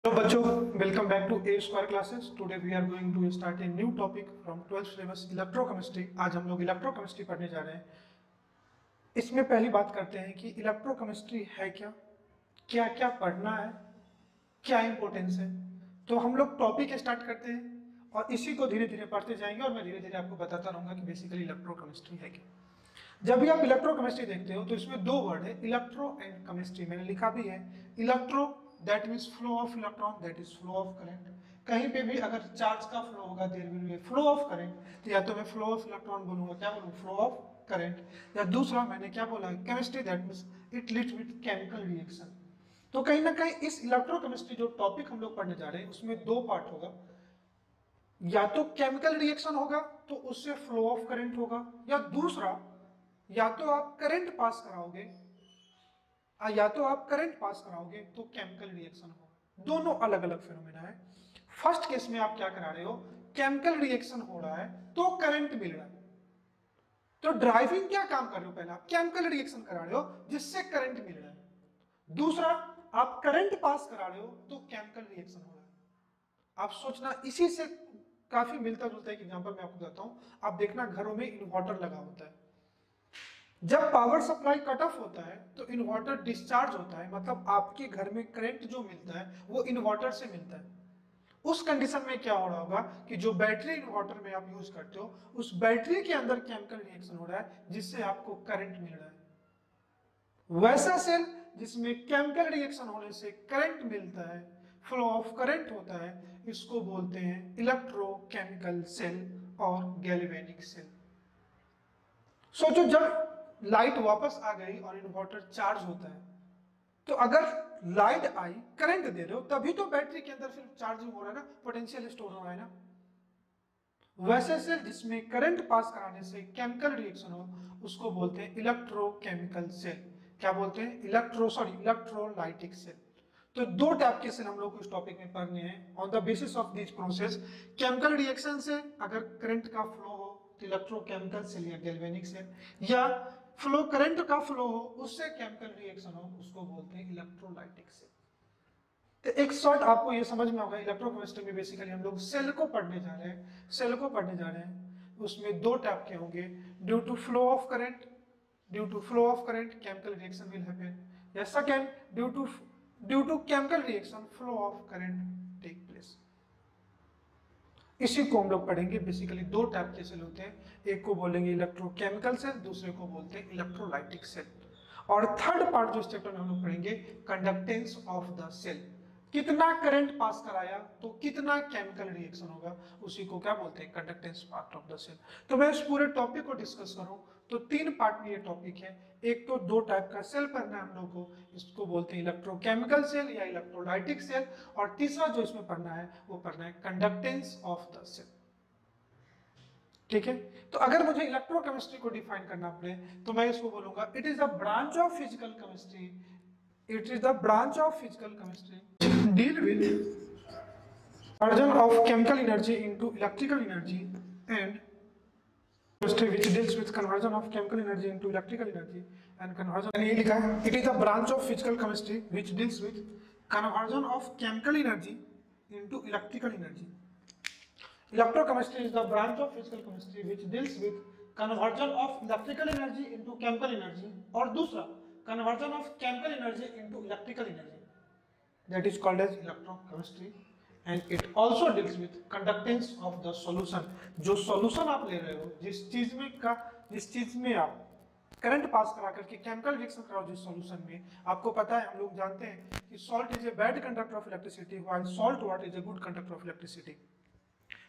Hello बच्चों, welcome back to A Square classes. Today we are going to start a new topic from 12th syllabus electrochemistry. आज हम लोग electrochemistry पढ़ने जा रहे हैं। इसमें पहली बात करते हैं कि इलेक्ट्रोकेमिस्ट्री है क्या, क्या क्या पढ़ना है, क्या इंपॉर्टेंस है। तो हम लोग टॉपिक स्टार्ट करते हैं और इसी को धीरे धीरे पढ़ते जाएंगे और मैं धीरे धीरे आपको बताता रहूंगा कि बेसिकली इलेक्ट्रोकेमिस्ट्री है क्या। जब भी आप इलेक्ट्रोकेमिस्ट्री देखते हो तो इसमें दो वर्ड है, इलेक्ट्रो एंड केमिस्ट्री। मैंने लिखा भी है electro, that means flow of electron, that is flow of current. कहीं पे भी अगर चार्ज का फ्लो होगा there will be flow of current, तो या तो मैं फ्लो ऑफ इलेक्ट्रॉन बोलूंगा, क्या बोलूँ, फ्लो ऑफ करंट। या दूसरा मैंने क्या बोला है, chemistry, that means it leads with chemical reaction. तो कहीं ना कहीं इस इलेक्ट्रोकेमिस्ट्री जो टॉपिक हम लोग पढ़ने जा रहे हैं उसमें दो पार्ट होगा, या तो केमिकल रिएक्शन होगा तो उससे फ्लो ऑफ करंट होगा, या दूसरा या तो आप करंट पास कराओगे तो केमिकल रिएक्शन होगा। दोनों अलग अलग फिनोमेना है। फर्स्ट केस में आप क्या करा रहे हो, केमिकल रिएक्शन हो रहा है तो करंट मिल रहा है, तो ड्राइविंग क्या काम कर रहे हो, पहला आप केमिकल रिएक्शन करा रहे हो जिससे करंट मिल रहा है, दूसरा आप करंट पास करा रहे हो तो केमिकल रिएक्शन हो रहा है। आप सोचना, इसी से काफी मिलता जुलता एक एग्जांपल मैं आपको देता हूं। आप देखना घरों में इन्वर्टर लगा होता है, जब पावर सप्लाई कट ऑफ होता है तो इन्वर्टर डिस्चार्ज होता है, मतलब आपके घर में करंट जो मिलता है वो इन्वर्टर से मिलता है। उस कंडीशन में क्या हो रहा होगा कि जो बैटरी इन्वर्टर में आप यूज करते हो उस बैटरी के अंदर केमिकल रिएक्शन हो रहा है जिससे आपको करंट मिल रहा है। वैसा सेल जिसमें केमिकल रिएक्शन होने से करंट मिलता है, फ्लो ऑफ करंट होता है, इसको बोलते हैं इलेक्ट्रोकेमिकल सेल और गैल्वेनिक सेल। सोचो, जब लाइट वापस आ गई और इन्वर्टर चार्ज होता है, तो अगर लाइट आई, करंट दे रहे हो, तभी तो बैटरी के अंदर फिर चार्जिंग हो रहा है ना, पोटेंशियल स्टोर हो रहा है ना। वैसे सेल जिसमें करंट पास कराने से केमिकल रिएक्शन हो उसको बोलते हैं इलेक्ट्रोकेमिकल सेल। क्या बोलते हैं, इलेक्ट्रोलाइटिक सेल। तो दो टाइप के सेल हम लोग को इस टॉपिक में पढ़ने हैं। On the basis of this process, chemical reaction से अगर करंट का फ्लो हो तो इलेक्ट्रोकेमिकल सेल या गैल्वेनिक सेल, या फ्लो करंट का फ्लो हो उससे केमिकल रिएक्शन हो उसको बोलते हैं इलेक्ट्रोलाइटिक सेल। तो एक शॉर्ट आपको ये समझ में होगा, इलेक्ट्रोकेमिस्ट्री में बेसिकली हम लोग सेल को पढ़ने जा रहे हैं। उसमें दो टाइप के होंगे, due to flow of current chemical reaction will happen, या second due to chemical reaction flow of current take place. इसी को हम लोग पढ़ेंगे। बेसिकली दो टाइप के सेल होते हैं, एक को बोलेंगे इलेक्ट्रोकेमिकल सेल, दूसरे को बोलते हैं इलेक्ट्रोलाइटिक सेल। और थर्ड पार्ट जो इस चैप्टर में हम लोग पढ़ेंगे, कंडक्टेंस ऑफ द सेल। कितना करंट पास कराया तो कितना केमिकल रिएक्शन होगा, उसी को क्या बोलते हैं, conductance part of the cell. तो मैं इस पूरे टॉपिक को डिस्कस करूं तो तीन पार्ट में ये टॉपिक है। एक तो दो टाइप का सेल पढ़ना है हम लोग को, इसको बोलते हैं इलेक्ट्रोकेमिकल सेल या इलेक्ट्रोलाइटिक सेल, और तीसरा जो इसमें पढ़ना है वो पढ़ना है कंडक्टेंस ऑफ द सेल। ठीक है, तो अगर मुझे इलेक्ट्रोकेमिस्ट्री को डिफाइन करना पड़े तो मैं इसको बोलूंगा, it is the branch of physical chemistry, deal with conversion of chemical energy into electrical energy, and chemistry which deals with conversion of chemical energy into electrical energy and conversion। ये लिखा है, it is a branch of physical chemistry which deals with conversion of chemical energy into electrical energy। Electrochemistry is the branch of physical chemistry which deals with conversion of electrical energy into chemical energy, और दूसरा conversion of chemical energy into electrical energy, that is called as electrochemistry, and it also deals with conductance of the solution। जो solution आप ले रहे हो, जिस चीज में आप करंट पास करा करके केमिकल रिएक्शन कराओ, जिस सॉल्यूशन में, आपको पता है, हम लोग जानते हैं कि salt is a bad conductor of electricity while salt water is a good conductor of electricity.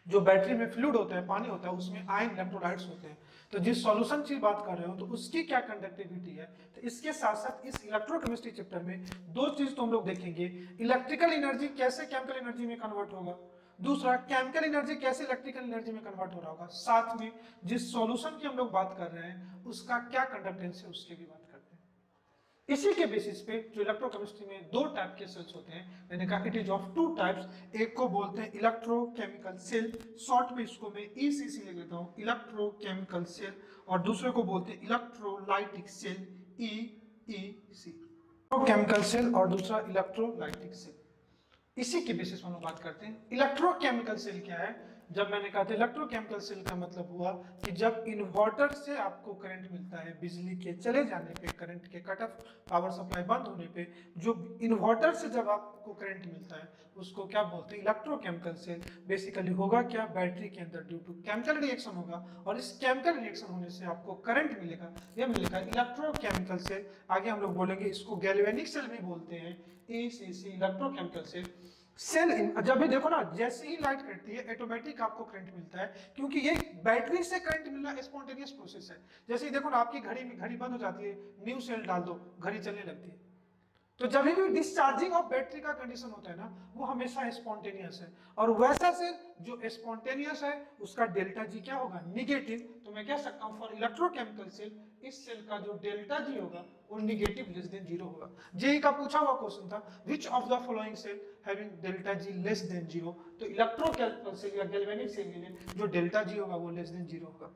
जो बैटरी में फ्लूइड होता है, पानी होता है, उसमें आयन इलेक्ट्रोलाइट्स होते हैं। तो जिस सॉल्यूशन की बात कर रहे हो तो उसकी क्या कंडक्टिविटी है। तो इसके साथ साथ इस इलेक्ट्रोकेमिस्ट्री चैप्टर में दो चीज तो हम लोग देखेंगे, इलेक्ट्रिकल एनर्जी कैसे केमिकल एनर्जी में कन्वर्ट होगा, दूसरा केमिकल एनर्जी कैसे इलेक्ट्रिकल एनर्जी में कन्वर्ट हो रहा होगा, साथ में जिस सॉल्यूशन की हम लोग बात कर रहे हैं उसका क्या कंडक्टेंस है उसकी भी बात करते हैं। इसी के बेसिस पे जो इलेक्ट्रोकेमिस्ट्री में दो टाइप के सेल्स होते हैं, मैंने कहा it is of two types. एक को बोलते हैं इलेक्ट्रोकेमिकल सेल, शॉर्ट में इसको मैं ईसीसी लिख लेता हूं, इलेक्ट्रोकेमिकल सेल, और दूसरे को बोलते हैं electrolytic cell, EEC. Electrochemical cell और दूसरा इलेक्ट्रोलाइटिक सेल। इसी के बेसिस पर हम लोग बात करते हैं। इलेक्ट्रोकेमिकल सेल क्या है? जब मैंने कहा था इलेक्ट्रोकेमिकल सेल का मतलब हुआ कि जब इन्वर्टर से आपको करंट मिलता है, बिजली के चले जाने पे, करंट के कट ऑफ, पावर सप्लाई बंद होने पे, जो इन्वर्टर से जब आपको करंट मिलता है उसको क्या बोलते हैं? Electrochemical cell. बेसिकली होगा क्या? बैटरी के अंदर ड्यू टू केमिकल रिएक्शन होगा और इस केमिकल रिएक्शन होने से आपको करंट मिलेगा, यह मिलेगा इलेक्ट्रोकेमिकल सेल। आगे हम लोग बोलेंगे इसको गैल्वेनिक सेल भी बोलते हैं, ACC इलेक्ट्रोकेमिकल सेल। सेल जब भी देखो ना, जैसे ही लाइट कटती है ऑटोमेटिक आपको करंट मिलता है, क्योंकि ये बैटरी से करंट मिलना स्पॉन्टेनियस प्रोसेस है। जैसे ही देखो ना, आपकी घड़ी बंद हो जाती है, न्यू सेल डाल दो, घड़ी चलने लगती है। तो जब भी डिस्चार्जिंग ऑफ बैटरी का कंडीशन होता है ना, वो हमेशा स्पॉन्टेनियस है। और वैसा सेल जो स्पॉन्टेनियस है उसका डेल्टा जी क्या होगा? निगेटिव। तो मैं कह सकता हूं फॉर इलेक्ट्रोकेमिकल सेल, इस सेल का जो डेल्टा जी होगा वो निगेटिव लेस देन 0 होगा। जेई का पूछा हुआ क्वेश्चन था, which of the following cell having delta G less than 0? तो इलेक्ट्रोकेमिकल सेल या गैल्वेनिक सेल के लिए जो डेल्टा जी होगा वो लेस देन 0 होगा।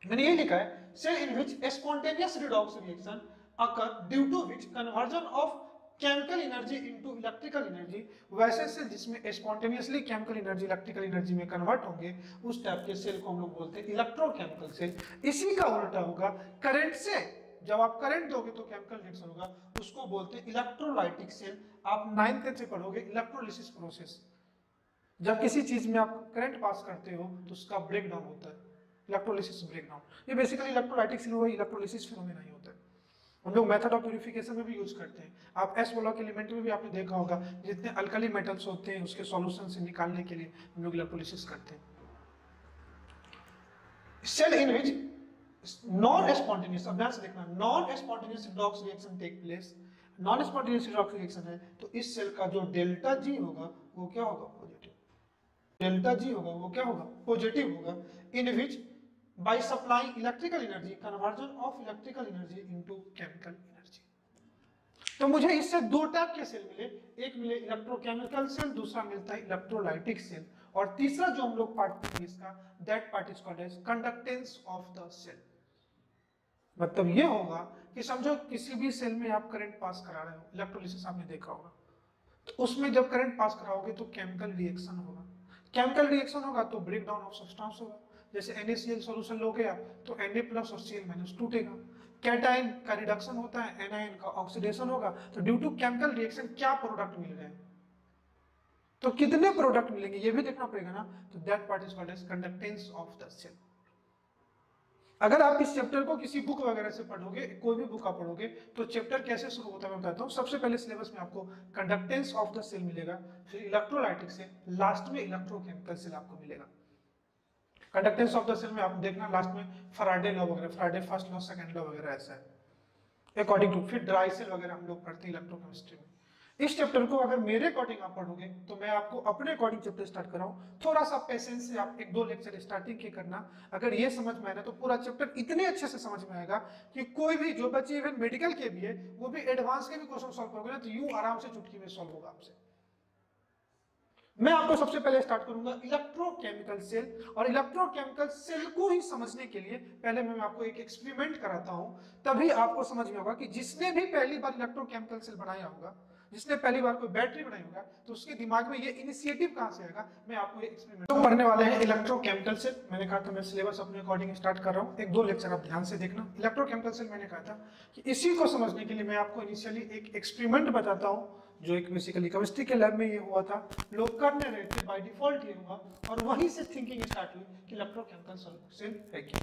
मैंने ये लिखा है, cell in which spontaneous redox reaction occur due to which conversion of chemical energy into electrical energy, वैसे सेल जिसमें spontaneously chemical energy electrical energy में कन्वर्ट होंगे, उस टाइप के सेल को हम लोग बोलते हैं इलेक्ट्रोकेमिकल सेल। इसी का उल्टा होगा करंट से, जब आप करंट दोगे तो केमिकल रिएक्शन होगा, उसको बोलते हैं इलेक्ट्रोलाइटिक सेल। आप 9th से पढ़ोगे इलेक्ट्रोलिसिस प्रोसेस। जब किसी चीज में आप करंट पास करते हो तो उसका ब्रेकडाउन होता है, इलेक्ट्रोलिसिस ब्रेकडाउन। ये बेसिकली इलेक्ट्रोलाइटिक सेल हुआ, इलेक्ट्रोलिसिस फिनोमेना ही होता है। हम लोग मेथड ऑफ प्यूरिफिकेशन में भी यूज करते हैं। आप एस ब्लॉक एलिमेंट में भी आपने देखा होगा, जितने अल्कली मेटल्स होते हैं उसके सॉल्यूशन से निकालने के लिए हम लोग इलेक्ट्रोलिसिस करते हैं। Cell in which non spontaneous, अब ध्यान से देखना, non spontaneous redox reaction take place, non spontaneous redox reaction है, तो इस सेल का जो डेल्टा जी होगा वो क्या होगा? पॉजिटिव। डेल्टा जी होगा वो क्या होगा? पॉजिटिव होगा। इन विच by supplying electrical energy, conversion of electrical energy into chemical energy। तो मुझे इससे दो टाइप के सेल मिले, एक मिले इलेक्ट्रोकेमिकल सेल, दूसरा मिलता है इलेक्ट्रोलाइटिक सेल। और तीसरा जो हम लोग पार्ट पढ़ेंगे इसका, that part is called as conductance of the cell. मतलब ये होगा कि समझो किसी भी सेल में आप करंट पास करा रहे हो, इलेक्ट्रोलिसिस आपने देखा होगा, तो उसमें जब करंट पास कराओगे तो केमिकल रिएक्शन होगा। केमिकल रिएक्शन होगा तो ब्रेकडाउन ऑफ सब्सटेंस होगा। जैसे NaCl सॉल्यूशन लोगे आप तो Na+ और Cl- टूटेगा। कैटायन का रिडक्शन होता है, एनायन का ऑक्सीडेशन होगा। तो ड्यू टू केमिकल रिएक्शन क्या प्रोडक्ट मिल रहे हैं, तो कितने प्रोडक्ट मिलेंगे ये भी देखना पड़ेगा ना। तो that part is called as conductance of the cell. अगर आप इस चैप्टर को किसी बुक वगैरह से पढ़ोगे, कोई भी बुक आप पढ़ोगे, तो चैप्टर कैसे शुरू होता है मैं बताता हूँ। सबसे पहले सिलेबस में आपको कंडक्टेंस ऑफ द सेल मिलेगा, फिर इलेक्ट्रोलाइटिक सेल, लास्ट में इलेक्ट्रोकेमिकल सेल आपको मिलेगा। कंडक्टेंस ऑफ द सेल में आप देखना लास्ट में फैराडे लॉ वगैरह, Faraday first law, second law वगैरह ऐसा है अकॉर्डिंग टू। फिर ड्राई सेल वगैरह हम लोग पढ़ते हैं इलेक्ट्रोकेमिस्ट्री में। इस चैप्टर को अगर मेरे अकॉर्डिंग आप पढ़ोगे तो मैं आपको अपने अकॉर्डिंग चैप्टर स्टार्ट कर रहा हूँ। थोड़ा सा पेशेंस से आप 1-2 लेक्चर स्टार्टिंग के करना। अगर ये समझ में आए ना तो पूरा चैप्टर इतने अच्छे से समझ में आएगा कि कोई भी जो बच्चे इवन मेडिकल के भी है वो भी एडवांस के भी क्वेश्चन सॉल्व करोगे ना तो यूं आराम से चुटकी में सॉल्व होगा आपसे। मैं आपको सबसे पहले स्टार्ट करूंगा इलेक्ट्रोकेमिकल सेल, और इलेक्ट्रोकेमिकल सेल को ही समझने के लिए पहले मैं आपको एक एक्सपेरिमेंट कराता हूं, तभी आपको समझ में होगा कि जिसने भी पहली बार इलेक्ट्रोकेमिकल सेल बनाया होगा, जिसने पहली बार कोई बैटरी बनाई होगा, तो उसके दिमाग में ये इनिशिएटिव कहां से आएगा। मैं आपको ये एक्सपेरिमेंट तो पढ़ने वाले हैं इलेक्ट्रोकेमिकल सेल। मैंने कहा था मैं सिलेबस अपने अकॉर्डिंग स्टार्ट कर रहा हूं, 1-2 लेक्चर आप ध्यान से देखना। इलेक्ट्रोकेमिकल सेल मैंने कहा था कि इसी को समझने के लिए मैं आपको इनिशियली एक एक्सपेरिमेंट बताता हूं, जो एक बेसिकली केमिस्ट्री के लैब में ये हुआ था, लोग करने रहे थे, बाय डिफॉल्ट ये हुआ, और वहीं से थिंकिंग स्टार्ट हुई कि इलेक्ट्रोकेमिकल सेल है क्या।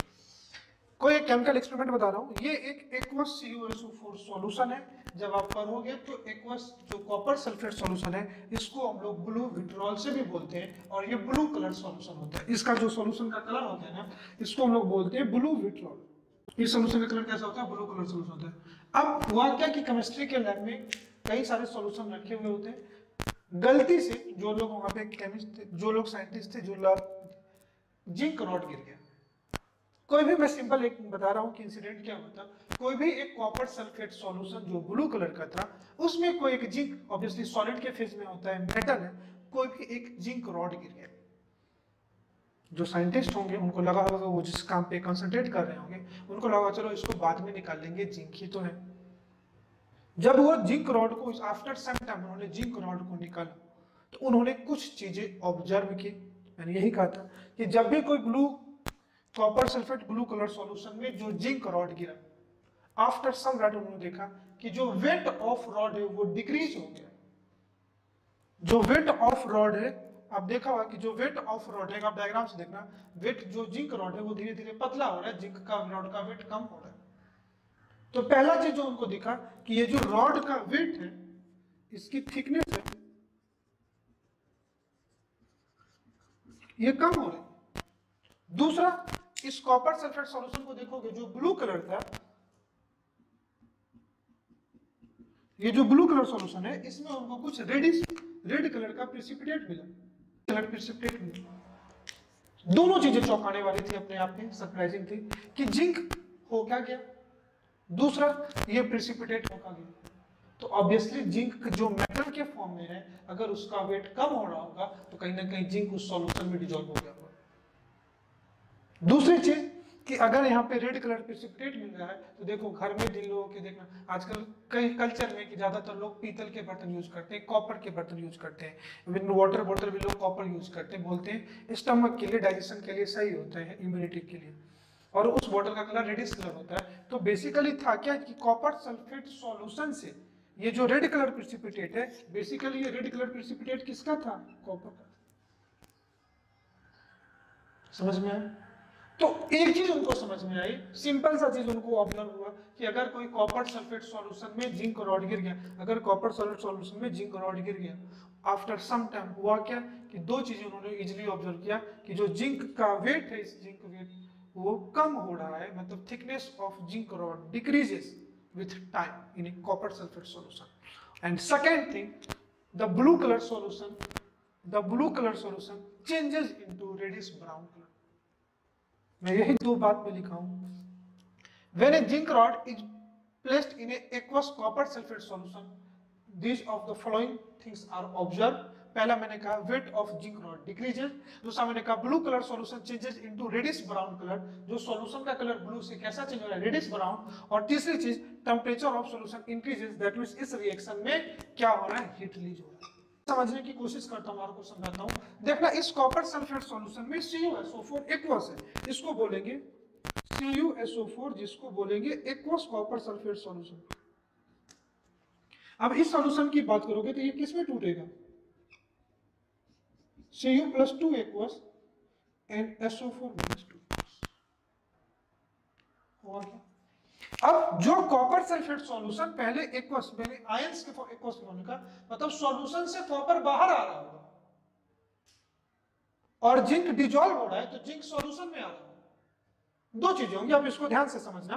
कोई एक केमिकल एक्सपेरिमेंट बता रहा हूँ। ये एक एक्वस CuSO4 सॉल्यूशन है। जब आप पढ़ोगे तो एक्वस जो कॉपर सल्फेट सॉल्यूशन है, इसको हम लोग ब्लू विट्रॉल से भी बोलते हैं, और ये ब्लू कलर सॉल्यूशन होता है। इसका जो सॉल्यूशन का कलर होता है ना, इसको हम लोग बोलते हैं ब्लू विट्रॉल। इस सॉल्यूशन का कलर कैसा होता है? ब्लू कलर सॉल्यूशन होता है। अब हुआ क्या कि केमिस्ट्री के लैब में कई सारे सॉल्यूशन रखे हुए होते हैं। गलती से जो लोग वहां पे केमिस्ट, जो लोग साइंटिस्ट थे, जो जिंक रॉड गिर गया। कोई भी, मैं सिंपल एक बता रहा हूं कि इंसिडेंट क्या होता। कोई भी एक कॉपर सल्फेट सॉल्यूशन जो ब्लू कलर का था, उसमें कोई एक जिंक, ऑब्वियसली सॉलिड के फेज में होता है, मेटल है, कोई भी एक जिंक रॉड गिर गया। जो साइंटिस्ट होंगे उनको लगा होगा, वो जिस काम पे कंसंट्रेट कर रहे होंगे, उनको लगा चलो इसको बाद में निकाल लेंगे, जिंक ही तो है। जब वो जिंक रॉड को आफ्टर सम टाइम उन्होंने जिंक रॉड को निकाला, तो उन्होंने कुछ चीजें ऑब्जर्व की। मैंने यही कहा था कि जब भी कोई blue copper sulphate blue colour solution में जो जिंक रॉड गिरा, आफ्टर सम टाइम उन्होंने देखा कि जो वेट ऑफ रॉड है वो डिक्रीज हो गया। जो वेट ऑफ रॉड है, आप देखा होगा कि जो वेट ऑफ रॉड है, आप डायग्राम से देखना, वेट जो जिंक रॉड है वो धीरे धीरे पतला हो रहा है, जिंक का रॉड का वेट कम हो रहा है। तो पहला चीज जो उनको दिखा कि ये जो रॉड का वेट है, इसकी थिकनेस है, ये कम हो रही है। दूसरा, इस कॉपर सल्फेट सॉल्यूशन को देखोगे, जो ब्लू कलर था, ये जो ब्लू कलर सॉल्यूशन है, इसमें उनको कुछ रेड कलर का प्रेसिपिटेट मिला, कलर प्रेसिपिटेट मिला। दोनों चीजें चौंकाने वाली थी, अपने आप में सरप्राइजिंग थी कि जिंक हो क्या गया, दूसरा ये प्रेसिपिटेट हो क्या गया। तो ऑब्वियसली जिंक जो मेटल के फॉर्म में है, अगर उसका वेट कम हो रहा होगा तो कहीं ना कहीं जिंक उस सॉल्यूशन में डिसॉल्व हो गया होगा। दूसरी चीज कि अगर यहाँ पे रेड कलर प्रेसिपिटेट मिल रहा है, तो देखो घर में जिन लोगों के देखना, आजकल कई कल्चर में कि ज्यादातर लोग पीतल के बर्तन यूज करते हैं, कॉपर के बर्तन यूज करते हैं, इवन वाटर बोतल भी लोग कॉपर यूज करते हैं, बोलते हैं स्टमक के लिए, डाइजेशन के लिए सही होता है, इम्यूनिटी के लिए, और उस बोतल का कलर रेडिश कलर होता है। तो बेसिकली था क्या कि कॉपर सल्फेट सॉल्यूशन से ये जो रेड कलर प्रेसिपिटेट है, बेसिकली ये रेड कलर प्रेसिपिटेट किसका था, कॉपर का। समझ में आया? तो एक चीज उनको समझ में आई, सिंपल सा चीज उनको ऑब्जर्व हुआ कि अगर कोई कॉपर सल्फेट सॉल्यूशन में जिंक रॉड गिर गया, अगर कॉपर सल्फेट सॉल्यूशन में जिंक रॉड गिर गया, आफ्टर सम टाइम हुआ क्या कि दो चीजें उन्होंने इजीली ऑब्जर्व किया कि जो जिंक का वेट है, इस जिंक वेट वो कम हो रहा है, मतलब thickness of zinc rod decreases with time in a copper sulfate solution. And second thing, the blue color solution changes into reddish brown color. मैं यही दो बात में लिखा हूं। When a zinc rod is placed in a aqueous copper sulfate solution, these of the following things are observed. पहला मैंने कहा weight of zinc rod decreases, दूसरा मैंने कहा blue colour solution changes into reddish brown colour, जो solution का colour blue से कैसा चेंज हो रहा है, रेडिश ब्राउन। और तीसरी चीज, temperature of solution increases, that means इस रिएक्शन में क्या हो रहा है, हीट रिलीज हो रहा है। समझने की कोशिश करता हूं, आपको समझाता हूं। देखना, इस कॉपर सल्फेट सॉल्यूशन में CuSO4 एक्वस है, इसको बोलेंगे CuSO4, जिसको बोलेंगे एक्वस कॉपर सल्फेट सॉल्यूशन। अब इस सॉल्यूशन की बात करोगे तो ये किसमें टूटेगा, Cu+2 aqueous and SO4-2 हुआ क्या? अब जो कॉपर सल्फेट सॉल्यूशन पहले एक्वस, मैंने आयंस के एक्वस होने का मतलब सॉल्यूशन से कॉपर बाहर आ रहा होगा और जिंक डिसॉल्व हो रहा है, तो जिंक सॉल्यूशन में आ रहा होगा। दो चीजें होंगी, आप इसको ध्यान से समझना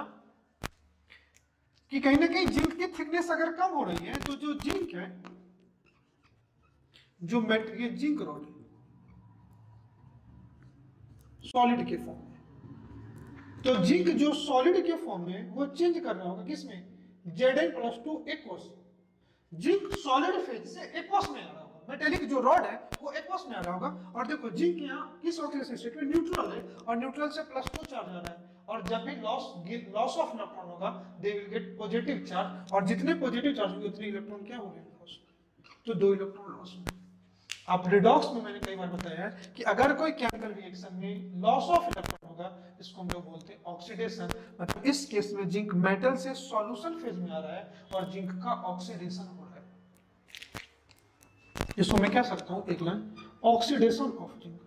कि कहीं ना कहीं जिंक की थिकनेस अगर कम हो रही है, तो जो जिंक है, जो मेटेरियल जिंक रॉड है सॉलिड के फॉर्म में, तो जिंक जो सॉलिड के फॉर्म में वो चेंज कर रहा होगा किसमें, Zn+2 aqueous. Zinc solid phase से एक्वस में आ रहा होगा, मेटेलिक जो रॉड है वो एक्वस में आ रहा होगा। और देखो जिंक यहाँ किस ऑक्सीडेशन स्टेट में, न्यूट्रल है, और न्यूट्रल से +2 चार्ज आ रहा है, और जब भी लॉस ऑफ इलेक्ट्रॉन होगा, they will get positive charge, और जितने पॉजिटिव चार्ज होंगे उतने इलेक्ट्रॉन क्या हो रहे हैं, लॉस, तो 2 इलेक्ट्रॉन लॉस होंगे। आप रिडॉक्स में मैंने कई बार बताया है कि अगर कोई केमिकल रिएक्शन में लॉस ऑफ इलेक्ट्रॉन होगा, इसको हम लोग बोलते हैं ऑक्सीडेशन। मतलब इस केस में जिंक मेटल से सॉल्यूशन फेज में आ रहा है और जिंक का ऑक्सीडेशन हो रहा है। इसको मैं क्या सकता हूं, एक लाइन, ऑक्सीडेशन ऑफ जिंक।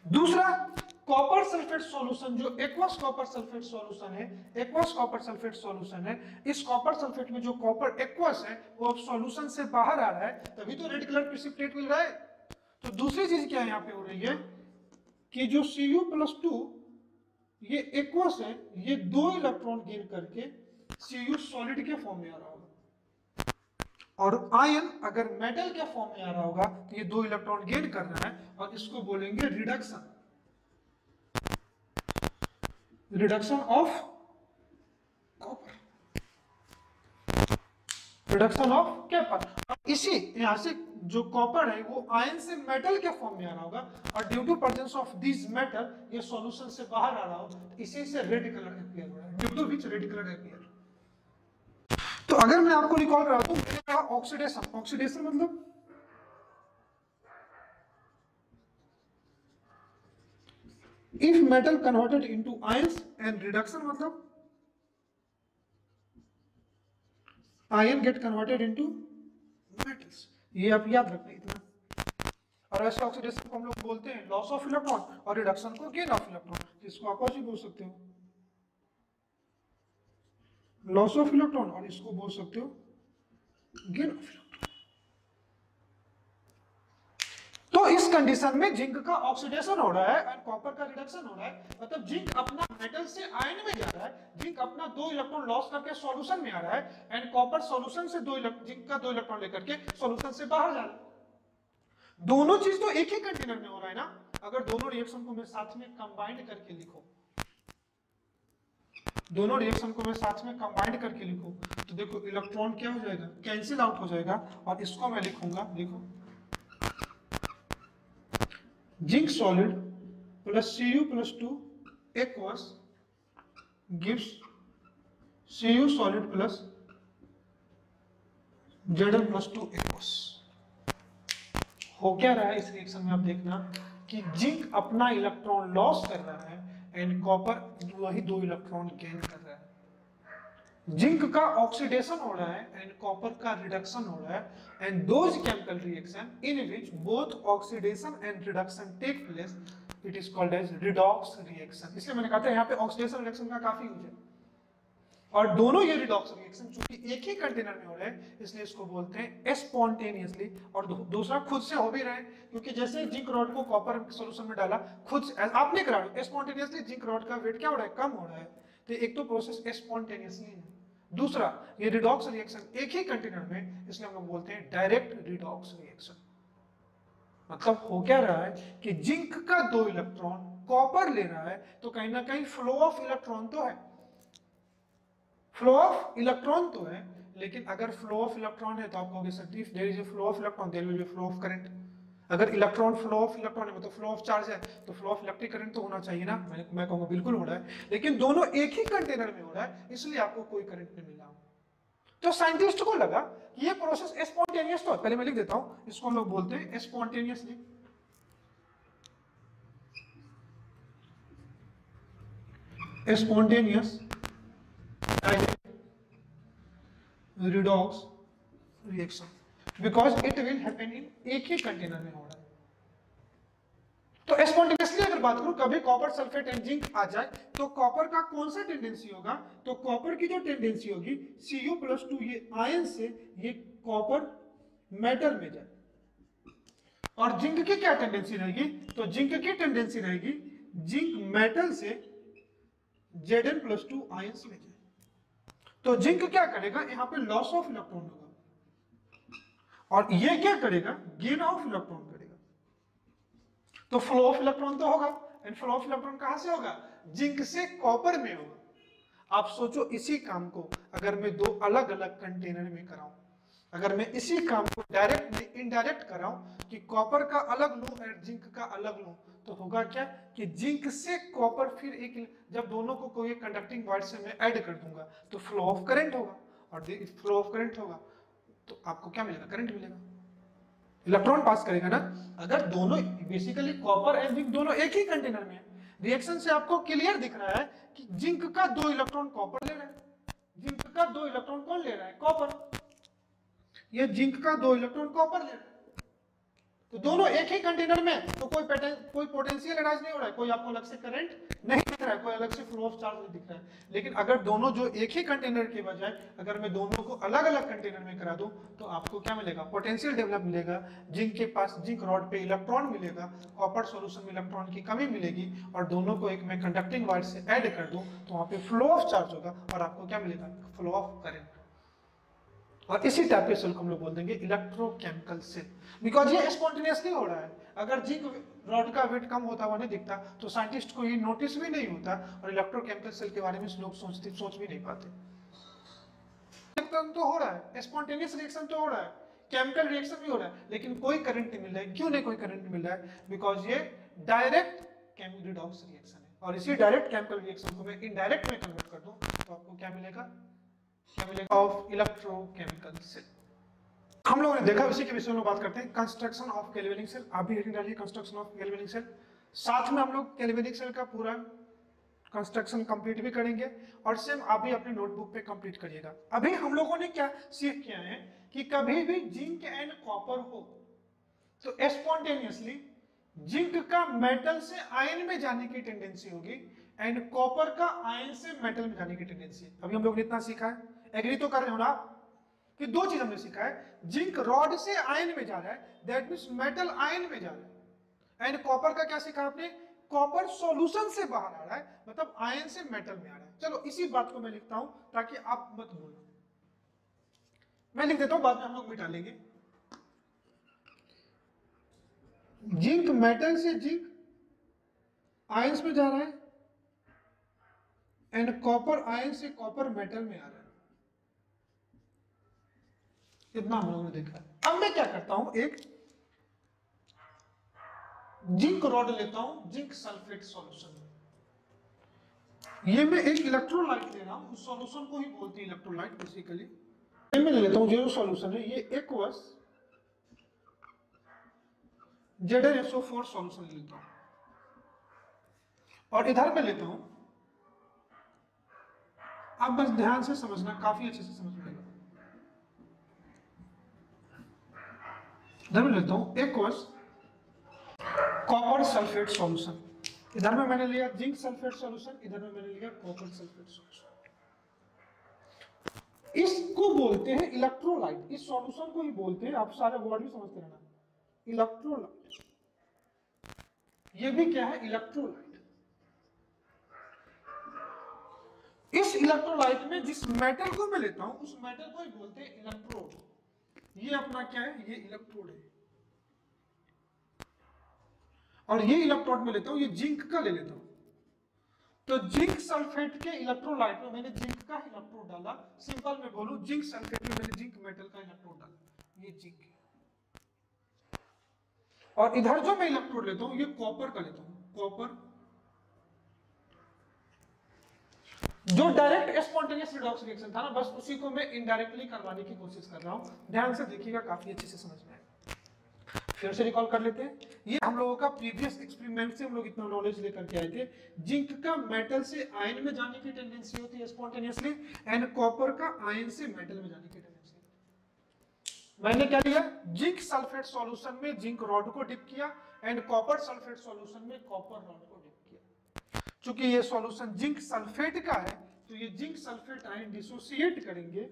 दूसरा, कॉपर सल्फेट सॉल्यूशन जो एक्वस कॉपर सल्फेट सॉल्यूशन है, एक्वस कॉपर सल्फेट सॉल्यूशन है, इस कॉपर सल्फेट में जो कॉपर एक्वस है वो अब सॉल्यूशन से बाहर आ रहा है, तभी तो रेड कलर प्रेसिपिटेट मिल रहा है। तो दूसरी चीज क्या यहाँ पे हो रही है कि जो Cu+2 ये एक्वस है, ये 2 इलेक्ट्रॉन गेन करके Cu सॉलिड के फॉर्म में आ रहा होगा, और आयन अगर मेटल के फॉर्म में आ रहा होगा तो ये 2 इलेक्ट्रॉन गेन कर रहा है, और इसको बोलेंगे reduction, reduction of copper, reduction of copper. इसी यहां से जो कॉपर है वो आयन से मेटल के फॉर्म में आ रहा होगा, और due to presence of this metal ये सॉल्यूशन से बाहर आ रहा हो, इसी से रेड कलर अपीयर हो रहा है, due to which red colour appear. तो अगर मैं आपको रिकॉल करा दूं, मैंने कहा ऑक्सीडेशन, ऑक्सीडेशन मतलब if metal converted into ions, and reduction मतलब ion get converted into metals. ये आप याद रखना इतना। और ऐसे ऑक्सीडेशन को हम लोग बोलते हैं लॉस ऑफ इलेक्ट्रॉन, और रिडक्शन को गेन ऑफ इलेक्ट्रॉन, जिसको आप ऐसे बोल सकते हो लॉस ऑफ इलेक्ट्रॉन, और इसको बोल सकते हो गेन ऑफ इलेक्ट्रॉन। तो इस कंडीशन में जिंक का ऑक्सीडेशन हो रहा है एंड कॉपर का रिडक्शन हो रहा है, मतलब जिंक अपना मेटल से आयन में जा रहा है, जिंक अपना 2 इलेक्ट्रॉन लॉस करके सॉल्यूशन में आ रहा है, एंड कॉपर सॉल्यूशन से जिंक का 2 इलेक्ट्रॉन लेकर के सॉल्यूशन से बाहर जा रहा है। दोनों चीज तो एक ही कंटेनर में हो रहा है ना। अगर दोनों रिएक्शन को मैं साथ में कंबाइंड करके लिखूं, दोनों रिएक्शन को मैं साथ में कंबाइंड करके लिखूं, तो देखो इलेक्ट्रॉन क्या हो जाएगा, कैंसिल आउट हो जाएगा, और इसको मैं लिखूंगा, देखो zinc solid plus Cu+2 aqueous gives Cu solid plus Zn+2 aqueous। हो क्या रहा है इस रिएक्शन में, आप देखना कि जिंक अपना इलेक्ट्रॉन लॉस कर रहा है एंड कॉपर वही 2 इलेक्ट्रॉन गेन कर रहा है। जिंक का ऑक्सीडेशन हो रहा है एंड कॉपर का रिडक्शन हो रहा है, and those chemical reaction in which both oxidation and reduction take place, it is called as redox reaction. इसलिए मैंने कहा था यहाँ पे ऑक्सीडेशन रिडक्शन का काफी यूज है, और दोनों ये रिडॉक्स रिएक्शन चूंकि एक ही कंटेनर में हो रहे हैं, इसलिए इसको बोलते हैं स्पॉन्टेनियसली। और दूसरा खुद से हो भी रहे हैं, क्योंकि जैसे जिंक रॉड को कॉपर सॉल्यूशन में डाला, खुद से आपने करा स्पॉन्टेनियसली, जिंक रॉड का वेट क्या हो रहा है, कम हो रहा है। तो एक तो प्रोसेस स्पॉन्टेनियसली है, दूसरा ये रिडॉक्स रिएक्शन एक ही कंटेनर में, इसलिए हम लोग बोलते हैं डायरेक्ट रिडॉक्स रिएक्शन। मतलब हो क्या रहा है कि जिंक का 2 इलेक्ट्रॉन कॉपर ले रहा है, तो कहीं ना कहीं फ्लो ऑफ इलेक्ट्रॉन तो है, फ्लो ऑफ इलेक्ट्रॉन तो है, लेकिन अगर फ्लो ऑफ इलेक्ट्रॉन है तो आप कहोगे sir if there is a flow of electron there will be flow of current. अगर इलेक्ट्रॉन फ्लो ऑफ इलेक्ट्रॉन है मतलब फ्लो ऑफ चार्ज है, तो फ्लो ऑफ इलेक्ट्रिक करंट तो होना चाहिए ना। मैं कहूंगा बिल्कुल हो रहा है, लेकिन दोनों एक ही कंटेनर में हो रहा है, इसलिए आपको कोई करंट नहीं मिला। तो साइंटिस्ट को लगा कि ये प्रोसेस स्पॉन्टेनियस तो है, पहले मैं लिख देता हूं, इसको हम लोग बोलते हैं spontaneously spontaneous redox reaction, because it will happen in एक ही कंटेनर में हो रहा है। तो स्पॉन्टेनियसली अगर बात करूं, कभी कॉपर सल्फेट एंड जिंक आ जाए, तो कॉपर का कौन सा टेंडेंसी होगा, तो कॉपर की जो टेंडेंसी होगी Cu+2 ये आयन से ये कॉपर मेटल में जाए, और जिंक की क्या टेंडेंसी रहेगी, तो जिंक की टेंडेंसी रहेगी जिंक मेटल से Zn+2 आयंस में जाए। तो जिंक क्या करेगा, यहां पे लॉस ऑफ इलेक्ट्रॉन होगा, और ये क्या करेगा, गेन ऑफ इलेक्ट्रॉन करेगा। तो फ्लो ऑफ इलेक्ट्रॉन तो होगा, एंड फ्लो ऑफ इलेक्ट्रॉन कहां से होगा, जिंक से कॉपर में होगा। आप सोचो इसी काम को अगर मैं 2 अलग अलग कंटेनर में कराऊं, अगर मैं इसी काम को डायरेक्ट नहीं इनडायरेक्ट कराऊं कि कॉपर का अलग लूं और जिंक का अलग लूं, तो होगा क्या कि जिंक से कॉपर फिर एक, जब दोनों को कोई कंडक्टिंग वायर से मैं ऐड कर दूंगा तो फ्लो ऑफ करंट होगा, और फ्लो ऑफ करंट होगा तो आपको क्या मिलेगा, करंट मिलेगा, इलेक्ट्रॉन पास करेगा ना। अगर दोनों बेसिकली कॉपर एंड जिंक दोनों एक ही कंटेनर में है, रिएक्शन से आपको क्लियर दिख रहा है कि जिंक का 2 इलेक्ट्रॉन कॉपर ले रहा है, जिंक का 2 इलेक्ट्रॉन कौन ले रहा है, कॉपर, ये जिंक का 2 इलेक्ट्रॉन कॉपर ले रहा है, तो दोनों एक ही कंटेनर में, तो कोई पोटेंशियल अराइज नहीं हो रहा है, कोई आपको अलग से करंट नहीं दिख रहा है, कोई अलग से फ्लो ऑफ चार्ज नहीं दिख रहा है। लेकिन अगर दोनों जो एक ही कंटेनर के बजाय अगर मैं दोनों को अलग अलग कंटेनर में करा दूं, तो आपको क्या मिलेगा, पोटेंशियल डेवलप मिलेगा, जिंक के पास जिंक रॉड पे इलेक्ट्रॉन मिलेगा, कॉपर सॉल्यूशन में इलेक्ट्रॉन की कमी मिलेगी, और दोनों को एक में कंडक्टिंग वायर से ऐड कर दूं तो वहां पे फ्लो ऑफ चार्ज होगा, और आपको क्या मिलेगा, फ्लो ऑफ करंट। और इसी टाइप के सेल को हम लोग बोल देंगे इलेक्ट्रोकेमिकल सेल, बिकॉज ये स्पॉन्टेनियसली हो रहा है। अगर जिंक रॉड का वेट कम होता हुआ नहीं दिखता तो साइंटिस्ट को ये नोटिस भी नहीं होता, और इलेक्ट्रोकेमिकल सेल के बारे में लोग सोच भी नहीं पाते। तो हो रहा है, स्पॉन्टेनियस रिएक्शन तो हो रहा है, केमिकल रिएक्शन भी हो रहा है, लेकिन कोई करंट नहीं मिल रहा है। क्यों नहीं कोई करंट मिल रहा है, बिकॉज ये डायरेक्ट केमिकल रिडॉक्स रिएक्शन है, और इसी डायरेक्ट केमिकल रिएक्शन को मैं इनडायरेक्ट में कन्वर्ट कर दूं तो आपको क्या मिलेगा, ऑफ इलेक्ट्रोकेमिकल सेल। हम लोगों ने देखा, उसी के विषय में बात करते हैं, कंस्ट्रक्शन ऑफ गैल्वेनिक सेल। आप भी हेडिंग डालिए कंस्ट्रक्शन ऑफ गैल्वेनिक सेल। साथ में हम लोग गैल्वेनिक सेल का पूरा कंस्ट्रक्शन कंप्लीट भी करेंगे और सेम आप भी अपने नोटबुक पे कंप्लीट करिएगा। अभी हम लोगों ने क्या सीख किया है कि कभी भी जिंक एंड कॉपर हो तो स्पॉन्टेनियसली जिंक का मेटल से आयन में जाने की टेंडेंसी होगी एंड कॉपर का आयन से मेटल में जाने की टेंडेंसी है। अभी हम लोग ने इतना सीखा है, एग्री तो कर रहे हो ना कि दो चीज हमने सीखा है, जिंक रॉड से आयन में जा रहा है, दैट मींस मेटल आयन में जा रहा है। एंड कॉपर का क्या सीखा आपने, कॉपर सॉल्यूशन से बाहर आ रहा है, मतलब आयन से मेटल में आ रहा है। चलो इसी बात को मैं लिखता हूं ताकि आप मत भूलो, मैं लिख देता हूं, बाद में हम लोग मिटा लेंगे। जिंक मेटल से जिंक आयंस में जा रहा है एंड कॉपर आयन से कॉपर मेटल में आ रहा है। इतना हम लोगों ने देखा है। अब मैं क्या करता हूं, एक जिंक रॉड लेता हूं, जिंक सल्फेट सॉल्यूशन। ये मैं एक इलेक्ट्रोलाइट ले रहा हूं, उस सॉल्यूशन को ही बोलते हैं इलेक्ट्रोलाइट बेसिकली। मैं ले लेता हूं जो सॉल्यूशन है, ये एक्वस ZnSO4 सॉल्यूशन ले लेता हूं और इधर में लेता हूं, आप बस ध्यान से समझना, काफी अच्छे से समझ लेगा। इधर में लेता हूं एक्वस कॉपर सल्फेट सॉल्यूशन, इधर में मैंने लिया जिंक सल्फेट सॉल्यूशन, इधर में मैंने लिया कॉपर सल्फेट सॉल्यूशन। इसको बोलते हैं इलेक्ट्रोलाइट, इस सॉल्यूशन को ही बोलते हैं, आप सारे वर्ड भी समझते रहना, इलेक्ट्रोलाइट। ये भी क्या है, इलेक्ट्रोलाइट। इस इलेक्ट्रोलाइट में जिस मेटल को मैं लेता हूं उस मेटल को ही बोलते हैं इलेक्ट्रोड। ये अपना क्या है, ये इलेक्ट्रोड है। और ये इलेक्ट्रोड में लेता हूं, ये जिंक का ले लेता हूं। तो जिंक सल्फेट के इलेक्ट्रोलाइट में मैंने जिंक का इलेक्ट्रोड डाला, सिंपल में बोलूं जिंक सल्फेट में मैंने जिंक मेटल का इलेक्ट्रोड डाला, ये जिंक है। और इधर जो मैं इलेक्ट्रोड लेता हूं ये कॉपर का लेता हूं, कॉपर जो डायरेक्ट स्पॉन्टेनियस रिडॉक्स रिएक्शन था ना, बस उसी को मैं इनडायरेक्टली करवाने की कोशिश कर रहा हूं। ध्यान से देखिएगा, काफी अच्छे से समझ में आएगा। फिर से रिकॉल कर लेते हैं, ये हम लोगों का प्रीवियस एक्सपेरिमेंट से हम लोग इतना नॉलेज लेकर के आए थे। जिंक का मेटल से आयन में जाने की टेंडेंसी होती है स्पॉन्टेनियसली एंड कॉपर का आयन से मेटल में जाने की टेंडेंसी। मैंने क्या लिया, जिंक सल्फेट सॉल्यूशन में जिंक रॉड को डिप किया एंड कॉपर सल्फेट सॉल्यूशन में कॉपर रॉड को डिप किया। चूंकि ये सॉल्यूशन जिंक सल्फेट का है तो ये जिंक सल्फेट आयन डिसोसिएट करेंगे,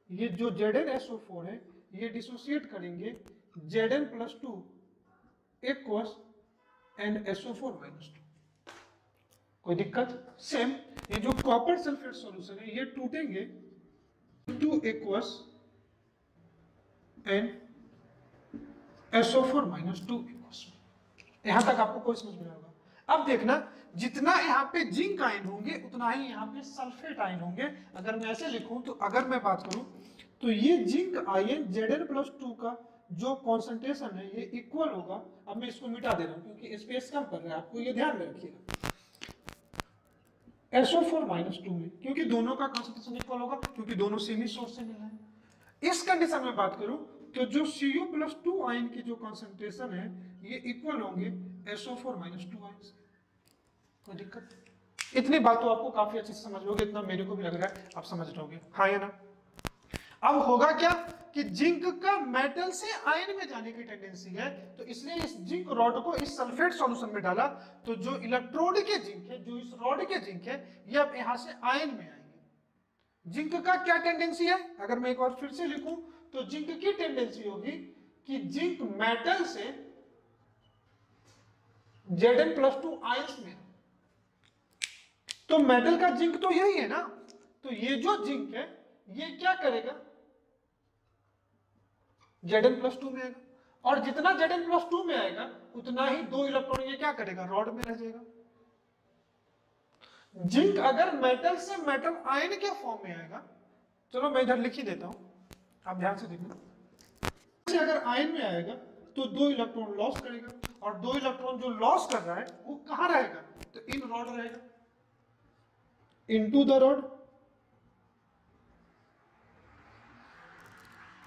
ये जो ZnSO4 है ये डिसोसिएट करेंगे Zn+2 एक्वस एंड SO4-2। कोई दिक्कत? सेम ये जो कॉपर सल्फेट सॉल्यूशन है ये टूटेंगे 2 एक्वस एंड SO4-2 एक्वस। यहां तक आपको कोई समझ में आएगा। अब देखना, जितना यहाँ पे जिंक आयन होंगे उतना ही यहाँ पे सल्फेट आयन होंगे। अगर मैं ऐसे लिखूं तो अगर मैं बात करूं तो ये जिंक आयन Zn+2 का जो कॉन्सेंट्रेशन है ये इक्वल होगा। अब मैं इसको मिटा दे रहा हूं क्योंकि स्पेस कम कर रहा है, आपको ये ध्यान में रखिएगा, SO4-2 में, क्योंकि दोनों का कॉन्सेंट्रेशन इक्वल होगा, क्योंकि दोनों सेम ही सोर्स से मिला है। इस कंडीशन में बात करूं तो जो Cu+2 आयन की जो कॉन्सेंट्रेशन है ये इक्वल होंगे SO4-2 आयन से। कोई दिक्कत? इतनी बात तो आपको काफी अच्छे से समझ लोगे, इतना मेरे को भी लग रहा है आप समझ लोगे, हाँ या ना। अब होगा क्या कि जिंक का मेटल से आयन में जाने की टेंडेंसी है, तो इसलिए इस जिंक रॉड को इस सल्फेट सॉल्यूशन में डाला, तो जो इलेक्ट्रोड के जिंक है, जो इस रॉड के जिंक है, ये अब यहां से आयन में आएंगे। जिंक का क्या टेंडेंसी है, अगर मैं एक बार फिर से लिखूं तो जिंक की टेंडेंसी होगी कि जिंक मेटल से Zn+2 आयंस में, तो मेटल का जिंक तो यही है ना, तो ये जो जिंक है ये क्या करेगा, Zn+2 में आएगा, और जितना Zn+2 में आएगा उतना ही 2 इलेक्ट्रॉन ये क्या करेगा, रॉड में रह जाएगा। जिंक अगर मेटल से मेटल आयन के फॉर्म में आएगा, चलो मैं इधर लिख ही देता हूं, आप ध्यान से देखना, अगर आयन में आएगा तो 2 इलेक्ट्रॉन लॉस करेगा, और 2 इलेक्ट्रॉन जो लॉस कर रहा है वो कहां रहेगा, तो इन रॉड रहेगा, इनटू द रॉड।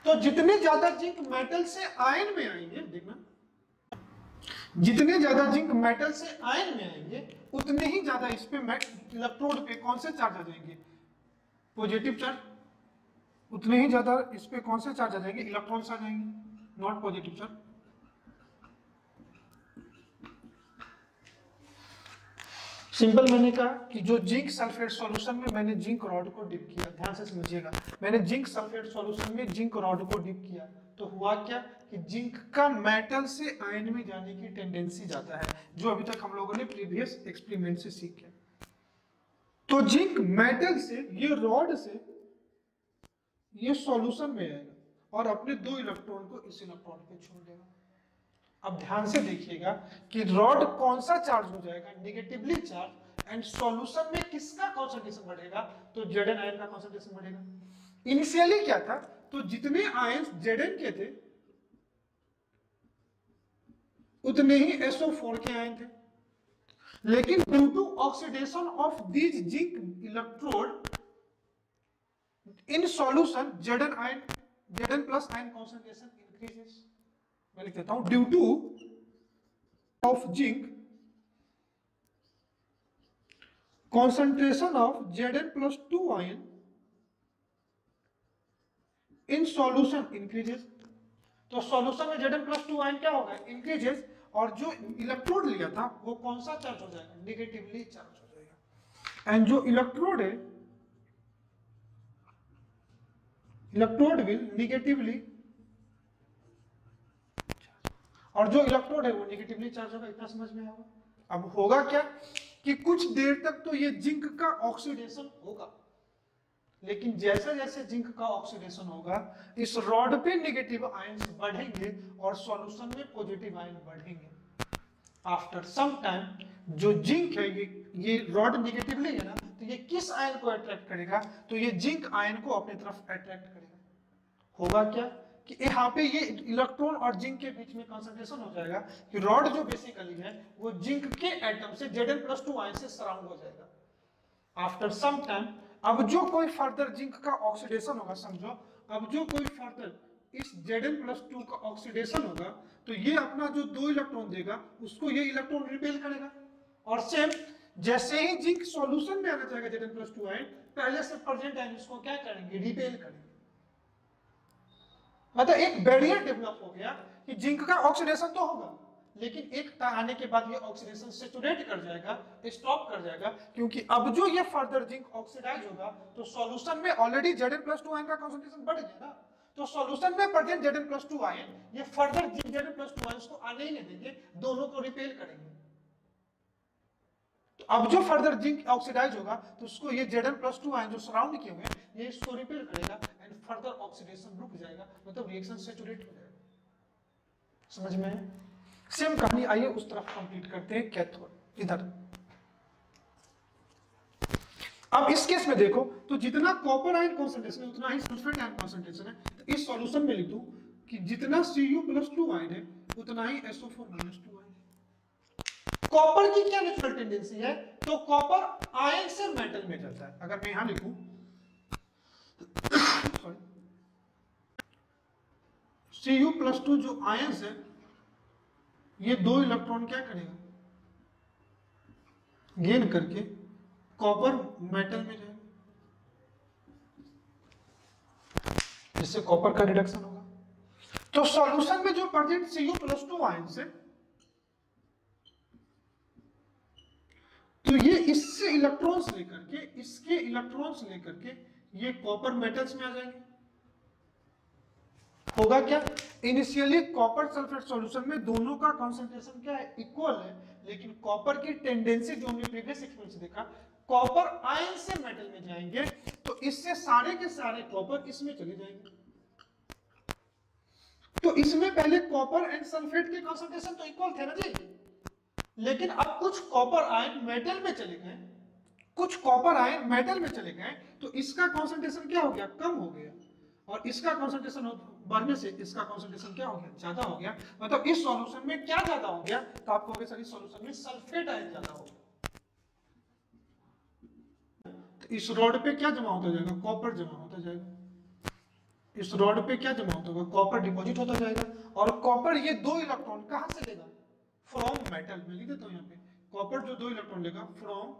तो जितने ज्यादा जिंक मेटल से आयन में आएंगे, देखना, जितने ज्यादा जिंक मेटल से आयन में आएंगे उतने ही ज्यादा इस पे इलेक्ट्रोड पे कौन से चार्ज आ जाएंगे, पॉजिटिव चार्ज। उतने ही ज्यादा इस पे कौन से चार्ज आ जाएंगे, इलेक्ट्रॉन्स आ जाएंगे, नॉट पॉजिटिव चार्ज। सिंपल मैंने कहा कि जो जिंक सल्फेट सॉल्यूशन में मैंने जिंक रॉड को डिप किया, ध्यान से समझिएगा, मैंने जिंक सल्फेट सॉल्यूशन में जिंक रॉड को डिप किया तो हुआ क्या कि जिंक का मेटल से आयन में जाने की टेंडेंसी ज्यादा है, जो अभी तक हम लोगों ने प्रीवियस एक्सपेरिमेंट से सीखे। तो जिंक मेटल से, ये रॉड से ये सॉल्यूशन में आएगा और अपने 2 इलेक्ट्रॉन को इस इलेक्ट्रॉन पे छोड़ देगा। अब ध्यान से देखिएगा कि रॉड कौन सा चार्ज हो जाएगा, नेगेटिवली चार्ज, एंड सॉल्यूशन में किसका कंसंट्रेशन बढ़ेगा, तो Zn आयन का कंसंट्रेशन बढ़ेगा। इनिशियली क्या था, तो जितने आयंस Zn के थे उतने ही SO4 के आयन थे, लेकिन due to oxidation of these zinc electrode in solution Zn plus ion concentration increases. मैं लिख देता हूं, due two of zinc concentration of Zn plus 2 ion in solution increases। तो सॉल्यूशन में Zn plus 2 ion क्या होगा, इंक्रीजेस, और जो इलेक्ट्रोड लिया था वो कौन सा चार्ज हो जाएगा, नेगेटिवली चार्ज हो जाएगा। एंड जो इलेक्ट्रोड है, इलेक्ट्रोड विल नेगेटिवली, और जो इलेक्ट्रोड है वो नेगेटिवली चार्ज होगा। इतना समझ में आएगा। अब होगा क्या कि कुछ देर तक तो ये जिंक का ऑक्सीडेशन होगा, लेकिन जैसे जैसे जिंक का ऑक्सीडेशन होगा इस रॉड पे नेगेटिव आयंस बढ़ेंगे और सॉल्यूशन में पॉजिटिव आयन बढ़ेंगे। आफ्टर सम टाइम जो जिंक है, ये रॉड नेगेटिवली है ना, तो ये किस आयन को अट्रैक्ट करेगा, तो ये जिंक आयन को अपनी तरफ अट्रैक्ट करेगा। होगा क्या कि यहाँ पे ये इलेक्ट्रॉन और जिंक के बीच में कंसंट्रेशन हो जाएगा कि रॉड जो बेसिकली है वो जिंक के एटम से Zn plus 2 आयन से सराउंड हो जाएगा। आफ्टर सम टाइम अब जो कोई फर्दर जिंक का ऑक्सीडेशन होगा, समझो अब जो कोई फर्दर इस Zn plus 2 का ऑक्सीडेशन होगा तो ये अपना जो 2 इलेक्ट्रॉन देगा उसको ये इलेक्ट्रॉन रिपेल करेगा, और सेम जैसे ही जिंक सॉल्यूशन में आना चाहेगा Zn plus 2 आयन, पहले से प्रेजेंट आयन इसको क्या करेंगे, रिपेल करेंगे। मतलब एक बैरियर डेवलप हो गया कि जिंक का ऑक्सीडेशन तो होगा, लेकिन एक आने के बाद ये ऑक्सीडेशन सैचुरेट कर जाएगा, स्टॉप कर जाएगा, क्योंकि अब जो ये फर्दर जिंक ऑक्सीडाइज होगा तो सॉल्यूशन में ऑलरेडी Zn plus 2 आयन का कंसंट्रेशन बढ़ गया ना, तो सॉल्यूशन में प्रेजेंट Zn plus 2 आयन ये फर्दर Zn plus 2 आयन को आने ही नहीं देंगे, दोनों को रिपेल करेंगे। तो अब जो फर्दर जिंक ऑक्सीडाइज होगा तो उसको ये Zn plus 2 आयन जो सराउंड किए हुए हैं ये इसको रिपेल करेगा एंड फर्दर ऑक्सीडेशन रुक जाएगा, मतलब रिएक्शन सैचुरेट हो जाएगा। समझ में है? सेम कहानी आइए उस तरफ कंप्लीट करते हैं, कैथोड इधर। अब इस केस में देखो तो जितना कॉपर आयन कंसंट्रेशन है उतना ही सल्फेट आयन कंसंट्रेशन है, तो इस सॉल्यूशन में लिख दूं कि जितना Cu+2 आयन है उतना ही SO4 - 2 आयन। कॉपर की क्या नेचुरल टेंडेंसी है, तो कॉपर आयन से मेटल में जाता है। अगर मैं यहां लिखूं Cu+2 जो आयंस है ये 2 इलेक्ट्रॉन क्या करेगा, गेन करके कॉपर मेटल में जाएगा, जिससे कॉपर का रिडक्शन होगा। तो सॉल्यूशन में जो प्रेजेंट Cu+2 आयंस है तो ये इससे इलेक्ट्रॉन्स लेकर के, इसके इलेक्ट्रॉन्स लेकर के ये कॉपर मेटल्स में आ जाएंगे। होगा क्या, इनिशियली कॉपर सल्फेट सॉल्यूशन में दोनों का कंसंट्रेशन क्या है, इक्वल है, लेकिन कॉपर की टेंडेंसी जो हमने प्रीवियस एक्सपेरिमेंट से देखा, कॉपर आयन से मेटल में जाएंगे तो इससे सारे के सारे कॉपर इसमें चले जाएंगे। तो इसमें पहले कॉपर एंड सल्फेट के कंसंट्रेशन तो इक्वल थे ना जी, लेकिन अब कुछ कॉपर आयन मेटल में चले गए, कुछ कॉपर आयन मेटल में चले गए तो इसका कंसंट्रेशन क्या हो गया, कम हो गया, और इसका कंसंट्रेशन बढ़ने से इसका कंसंट्रेशन क्या हो गया, ज्यादा हो गया। मतलब इस सॉल्यूशन में क्या ज्यादा हो गया, तो आप कहोगे सर इस सॉल्यूशन में सल्फेट आयन ज्यादा हो गया। तो इस रॉड पे क्या जमा होता जाएगा, कॉपर जमा होता जाएगा। इस रॉड पे क्या जमा होता होगा, कॉपर डिपॉजिट होता जाएगा, और कॉपर ये 2 इलेक्ट्रॉन कहां से लेगा, फ्रॉम मेटल। मैं लिख देता हूं यहाँ पे, कॉपर जो 2 इलेक्ट्रॉन लेगा फ्रॉम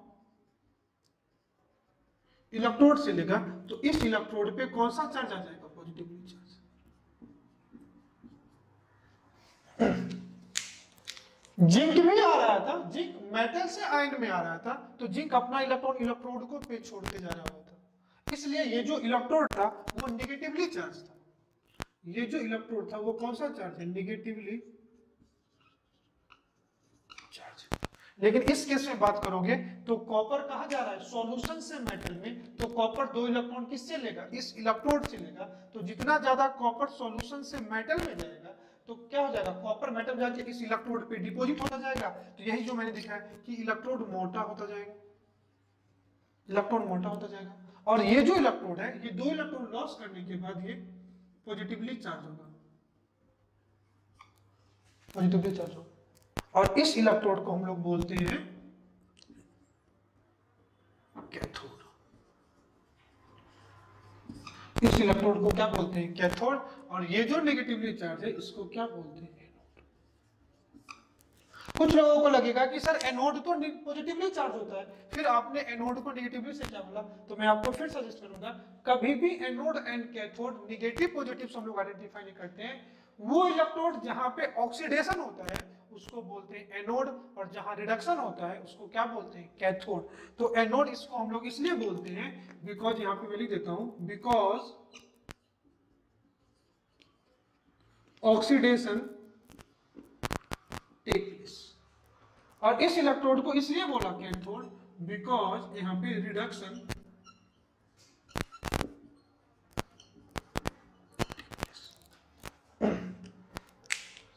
इलेक्ट्रोड से लेगा, तो इस इलेक्ट्रोड पे कौन सा चार्ज आ जाएगा, पॉजिटिवली चार्ज। जिंक भी आ रहा था, जिंक मेटल से आयन में आ रहा था, तो जिंक अपना इलेक्ट्रॉन इलेक्ट्रोड को पे छोड़ के जा रहा था, इसलिए ये जो इलेक्ट्रोड था वो निगेटिवली चार्ज था। ये जो इलेक्ट्रोड था वो कौन सा चार्ज है, निगेटिवली चार्ज। लेकिन इस केस में बात करोगे तो कॉपर कहां जा रहा है, सॉल्यूशन से मेटल में, तो कॉपर 2 इलेक्ट्रॉन किससे लेगा, इस इलेक्ट्रोड से लेगा। तो जितना ज्यादा कॉपर सॉल्यूशन से मेटल में जाएगा तो क्या हो जाएगा, कॉपर मेटल जाके इस इलेक्ट्रोड पे डिपॉजिट होता जाएगा। तो यही जो मैंने दिखाया कि इलेक्ट्रोड मोटा होता जाएगा, इलेक्ट्रॉन मोटा होता जाएगा, और ये जो इलेक्ट्रोड है ये 2 इलेक्ट्रॉन लॉस करने के बाद ये पॉजिटिवली चार्ज होगा, पॉजिटिवली चार्ज होगा। और इस इलेक्ट्रोड को हम लोग बोलते हैं कैथोड। इस इलेक्ट्रोड को क्या बोलते हैं, कैथोड। और ये जो नेगेटिवली चार्ज है इसको क्या बोलते हैं, कुछ लोगों को लगेगा कि सर एनोड तो पॉजिटिवली चार्ज होता है, फिर आपने एनोड को नेगेटिवली से क्या बोला। तो मैं आपको फिर सजेस्ट करूंगा, कभी भी anode and cathode negative positive हम लोग आइडेंटिफाई नहीं करते हैं। वो इलेक्ट्रोड जहां पे ऑक्सीडेशन होता है उसको बोलते हैं एनोड, और जहां रिडक्शन होता है उसको क्या बोलते हैं, कैथोड। तो एनोड इसको हम लोग इसलिए बोलते हैं बिकॉज, यहां पे मैं लिख देता हूं, बिकॉज ऑक्सीडेशन टेक प्लेस। और इस इलेक्ट्रोड को इसलिए बोला कैथोड बिकॉज यहां पे रिडक्शन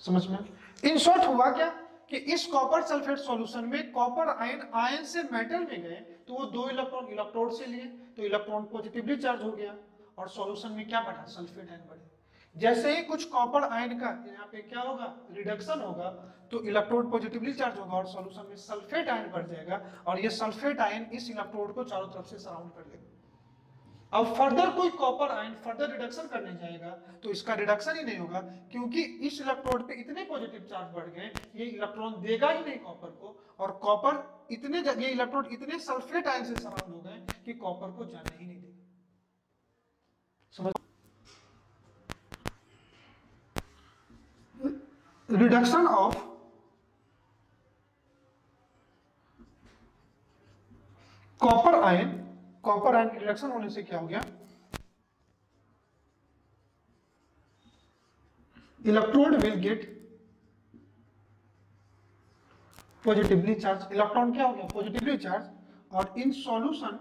समझ में। इन शॉर्ट हुआ क्या कि इस कॉपर सल्फेट सॉल्यूशन में कॉपर आयन आयन से मेटल में गए, तो वो 2 इलेक्ट्रॉन इलेक्ट्रोड से लिए, तो इलेक्ट्रॉन पॉजिटिवली चार्ज हो गया, और सॉल्यूशन में क्या बढ़ा, सल्फेट आयन बढ़े। जैसे ही कुछ कॉपर आयन का यहाँ पे क्या होगा, रिडक्शन होगा, तो इलेक्ट्रोड पॉजिटिवली चार्ज होगा और सॉल्यूशन में सल्फेट आयन बढ़ जाएगा, और ये सल्फेट आयन इस इलेक्ट्रोड को चारों तरफ से सराउंड कर लेगा। अब फर्दर कोई कॉपर आयन फर्दर रिडक्शन करने जाएगा तो इसका रिडक्शन ही नहीं होगा, क्योंकि इस इलेक्ट्रोड पे इतने पॉजिटिव चार्ज बढ़ गए, ये इलेक्ट्रॉन देगा ही नहीं कॉपर को, और कॉपर इतने, ये इलेक्ट्रोड इतने सल्फेट आयन से सराउंड हो गए कि कॉपर को जाने ही नहीं देगा। समझ, reduction of copper ion, copper ion reduction होने से क्या हो गया, electrode will get positively charge. Electron क्या हो गया, पॉजिटिवली चार्ज, और in solution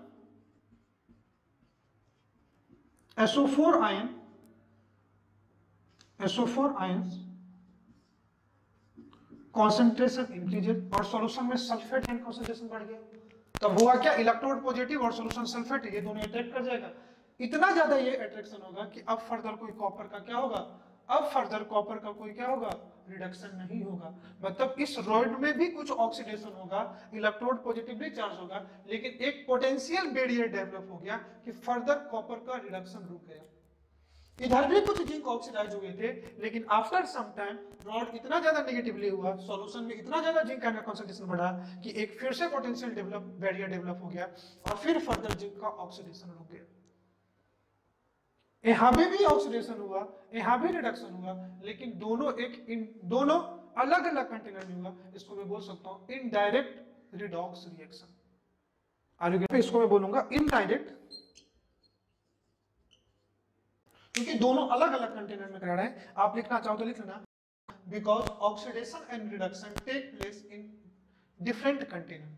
SO4 ion, SO4 ions concentration increased, और सॉल्यूशन में सल्फेट आयन कॉन्सेंट्रेशन बढ़ गया। तब हुआ क्या, इलेक्ट्रोड पॉजिटिव और सॉल्यूशन सल्फेट, ये दोनों अट्रैक्ट कर जाएगा। इतना ज्यादा ये अट्रैक्शन होगा कि अब फर्दर कोई कॉपर का क्या होगा, अब फर्दर कॉपर का कोई क्या होगा, रिडक्शन नहीं होगा। मतलब इस रॉड में भी कुछ ऑक्सीडेशन होगा, इलेक्ट्रोड पॉजिटिवली चार्ज होगा, लेकिन एक पोटेंशियल बैरियर डेवलप हो गया कि फर्दर कॉपर का रिडक्शन रुक गया। इधर भी कुछ जिंक ऑक्सीडाइज हुए थे, लेकिन आफ्टर सम टाइम रॉड इतना ज्यादा नेगेटिवली हुआ, सॉल्यूशन में इतना ज्यादा जिंक का कंसंट्रेशन बढ़ा कि एक फिर से पोटेंशियल बैरियर डेवलप हो गया, और फिर फर्दर जिंक का ऑक्सीडेशन रुक गया। यहां भी ऑक्सीडेशन हुआ, यहां भी रिडक्शन हुआ, लेकिन दोनों अलग अलग कंटेनर में हुआ। इसको मैं बोल सकता हूं इनडायरेक्ट रिडॉक्स रिएक्शन। आगे इसको मैं बोलूंगा इनडायरेक्ट, क्योंकि दोनों अलग अलग कंटेनर में करा रहे हैं। आप लिखना चाहो तो लिख लेना, because oxidation and reduction take place in different container,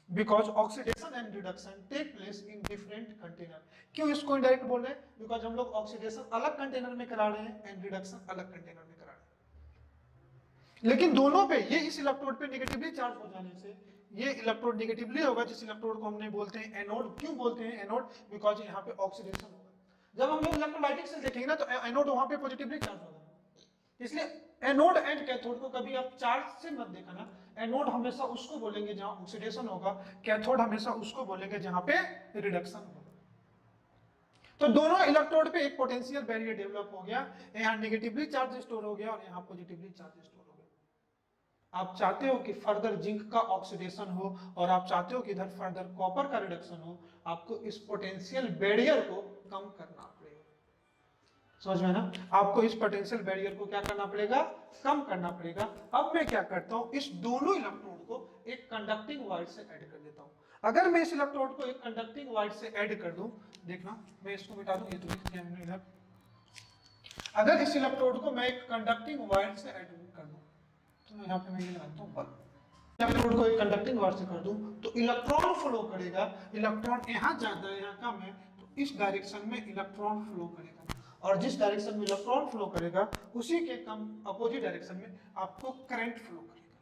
because oxidation and reduction take place in different container. क्यों इसको इनडायरेक्ट बोल रहे हैं, बिकॉज हम लोग ऑक्सीडेशन अलग कंटेनर में करा रहे हैं एंड रिडक्शन अलग कंटेनर में करा रहे हैं, लेकिन दोनों पे ये इस इलेक्ट्रोड पे नेगेटिवली चार्ज हो जाने से ये इलेक्ट्रोड नेगेटिवली होगा, जिस इलेक्ट्रोड को हमने बोलते हैं एनोड। क्यों बोलते हैं एनोड, बिकॉज यहाँ पे ऑक्सीडेशन होगा। जब हम लोग इलेक्ट्रोलाइटिक सेल देखेंगे ना तो एनोड वहां पे पॉजिटिवली चार्ज होगा, इसलिए एनोड एंड कैथोड को कभी आप चार्ज से मत देखना। एनोड हमेशा उसको बोलेंगे जहां ऑक्सीडेशन होगा, कैथोड हमेशा उसको बोलेंगे जहां पे रिडक्शन होगा। तो दोनों इलेक्ट्रोड पे एक पोटेंशियल बैरियर डेवलप हो गया, यहाँ नेगेटिवली चार्ज स्टोर हो गया और यहाँ पॉजिटिवली चार्ज स्टोर हो गया। आप चाहते हो कि फर्दर जिंक का ऑक्सीडेशन हो और आप चाहते हो कि इधर फर्दर कॉपर का रिडक्शन हो, आपको इस पोटेंशियल बैरियर को कम करना पड़ेगा। समझ में ना? आपको इस पोटेंशियल बैरियर को क्या करना पड़ेगा? कम करना पड़ेगा। अब मैं क्या करता हूं, इस दोनों इलेक्ट्रोड को एक कंडक्टिंग वायर से ऐड कर देता हूं। अगर मैं इस इलेक्ट्रोड को एक कंडक्टिंग वायर से ऐड कर दूं, देखना मैं इसको मिटा दूं, ये तो लिख दिया मैंने इधर। अगर इस इलेक्ट्रोड को मैं एक कंडक्टिंग वायर से ऐड कर दूं, तो यहाँ पे मैं ये लगाता हूं बल्ब। इलेक्ट्रोड को एक कंडक्टिंग वायर से कर दूं तो इलेक्ट्रॉन फ्लो करेगा, इलेक्ट्रॉन यहाँ ज्यादा है यहाँ कम है, तो इस डायरेक्शन में इलेक्ट्रॉन फ्लो करेगा और जिस डायरेक्शन में इलेक्ट्रॉन फ्लो करेगा उसी के कम अपोजिट डायरेक्शन में आपको करंट फ्लो करेगा,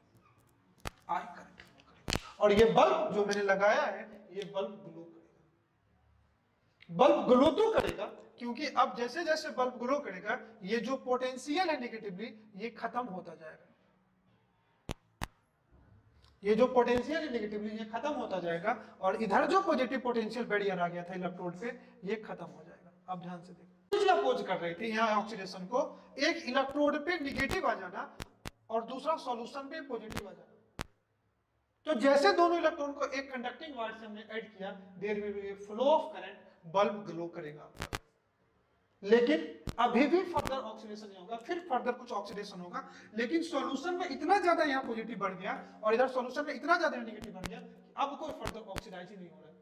आई करंट फ्लो करेगा। और ये बल्ब जो मैंने लगाया है, ये बल्ब ग्लो करेगा। बल्ब ग्लो तो करेगा क्योंकि अब जैसे जैसे बल्ब ग्लो करेगा, ये जो पोटेंशियल है नेगेटिवली, ये खत्म होता जाएगा। ये जो पोटेंशियल है नेगेटिवली, ये खत्म होता जाएगा और इधर जो पॉजिटिव पोटेंशियल बैरियर आ गया था इलेक्ट्रोड पे, ये खत्म हो जाएगा। अब ध्यान से देखो, अपोज कर रहे थे यहाँ ऑक्सीडेशन को, एक इलेक्ट्रोड पे नेगेटिव आ जाना और दूसरा सॉल्यूशन पे पॉजिटिव आ जाना। तो जैसे दोनों इलेक्ट्रॉन को एक कंडक्टिंग वायर से हमने ऐड किया, there will be flow of current, bulb glow करेगा। लेकिन अभी भी फर्दर ऑक्सीडेशन नहीं होगा, फिर फर्दर कुछ ऑक्सीडेशन होगा, लेकिन सॉल्यूशन में इतना ज्यादा यहाँ पॉजिटिव बढ़ गया और इधर सॉल्यूशन में इतना ज्यादा नेगेटिव बढ़ गया कि अब कोई फर्दर ऑक्सीडाइज ही नहीं हो रहा है।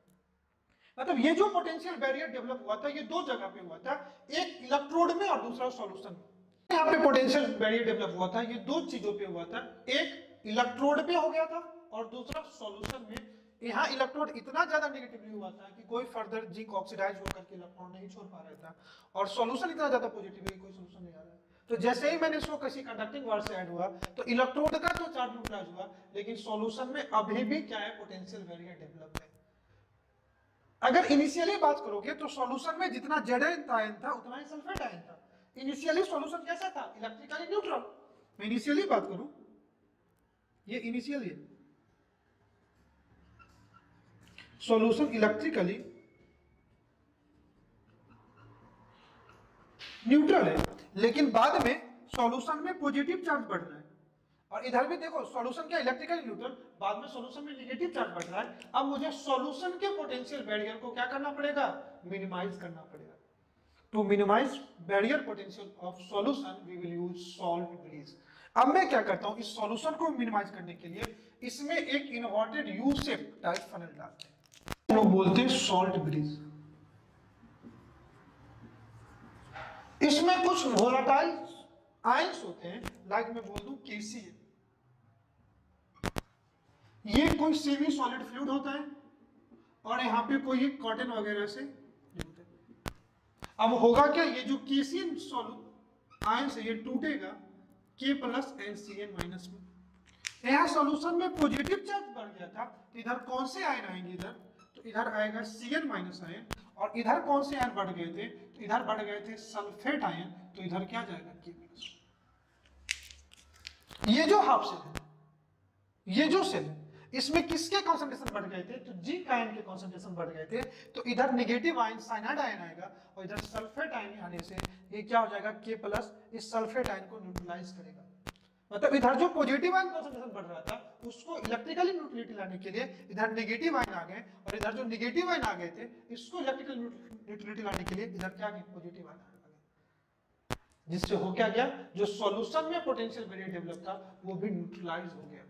मतलब ये जो पोटेंशियल बैरियर डेवलप हुआ था, ये दो जगह पे हुआ था, एक इलेक्ट्रोड में और दूसरा सॉल्यूशन में। यहाँ पे पोटेंशियल बैरियर डेवलप हुआ था, ये दो चीजों पे हुआ था, एक इलेक्ट्रोड पे हो गया था और दूसरा सॉल्यूशन में। यहाँ इलेक्ट्रोड इतना ज्यादा नेगेटिवली हुआ था कि कोई फर्दर जिंक ऑक्सीडाइज होकर के इलेक्ट्रॉन नहीं छोड़ पा रहा था, और सॉल्यूशन इतना ज्यादा पॉजिटिव है, कोई सॉल्यूशन नहीं आ रहा है। तो जैसे ही मैंने इसको किसी कंडक्टिंग वायर से ऐड हुआ, तो इलेक्ट्रोड का तो चार्ज न्यूट्रलाइज हुआ, लेकिन सॉल्यूशन में अभी भी क्या है, पोटेंशियल बैरियर डेवलप है। अगर इनिशियली बात करोगे तो सॉल्यूशन में जितना जेड आयन था उतना ही सल्फेट आयन था। इनिशियली सॉल्यूशन कैसा था? Electrically neutral. मैं इनिशियली बात करूं, ये इनिशियली है, सॉल्यूशन इलेक्ट्रिकली न्यूट्रल है, लेकिन बाद में सॉल्यूशन में पॉजिटिव चार्ज बढ़ रहा है। और इधर भी देखो, सॉल्यूशन क्या इलेक्ट्रिकली न्यूट्रल, बाद में सॉल्यूशन में नेगेटिव चार्ज बढ़ रहा है। अब मुझे सॉल्यूशन के पोटेंशियल बैरियर को क्या करना पड़ेगा? मिनिमाइज करना पड़ेगा। To minimize barrier potential of solution we will use salt bridge. अब मैं क्या करता हूं, इस सॉल्यूशन को मिनिमाइज करने के लिए इसमें एक inverted U shape type funnel डालते हैं, हम लोग बोलते हैं सॉल्ट ब्रिज। इसमें कुछ वोलेटाइल आयंस होते हैं, लाइक मैं बोल दूं KCl, ये कोई सेमी सॉलिड फ्लूइड होता है और यहाँ पे कोई कॉटन वगैरह से जुड़ता है। अब होगा क्या, ये जो KCl सॉल्यूट आयंस है ये टूटेगा K प्लस NCl माइनस में। यहाँ सॉल्यूशन में पॉजिटिव चार्ज बढ़ गया था, तो इधर कौन से आयन आएंगे? इधर तो इधर आएगा Cl माइनस आयन, और इधर कौन से आयन बढ़ गए थे? तो इधर बढ़ गए थे सल्फेट आयन, तो इधर क्या जाएगा? K minus. ये जो हाफ सेल है, ये जो सेल है, इसमें किसके कॉन्सेंट्रेशन बढ़ गए थे? तो जिंक आयन के कॉन्सेंट्रेशन बढ़ गए थे, तो इधर नेगेटिव आयन साइनाइड आयन आएगा और इधर सल्फेट आयन आने से ये क्या हो जाएगा? K प्लस इस सल्फेट आयन को न्यूट्रलाइज करेगा। मतलब इधर जो पॉजिटिव आयन कॉन्सेंट्रेशन बढ़ रहा था उसको इलेक्ट्रिकली न्यूट्रलिटी लाने के लिए इधर नेगेटिव आयन आ गए, और इधर जो नेगेटिव आयन आ गए थे इसको इलेक्ट्रिकल न्यूट्रलिटी लाने के लिए इधर क्या गए? पॉजिटिव आयन आ गए, जिससे हो क्या गया? जो सॉल्यूशन में पोटेंशियल बैरियर डेवलप था वो भी न्यूट्रलाइज हो गया।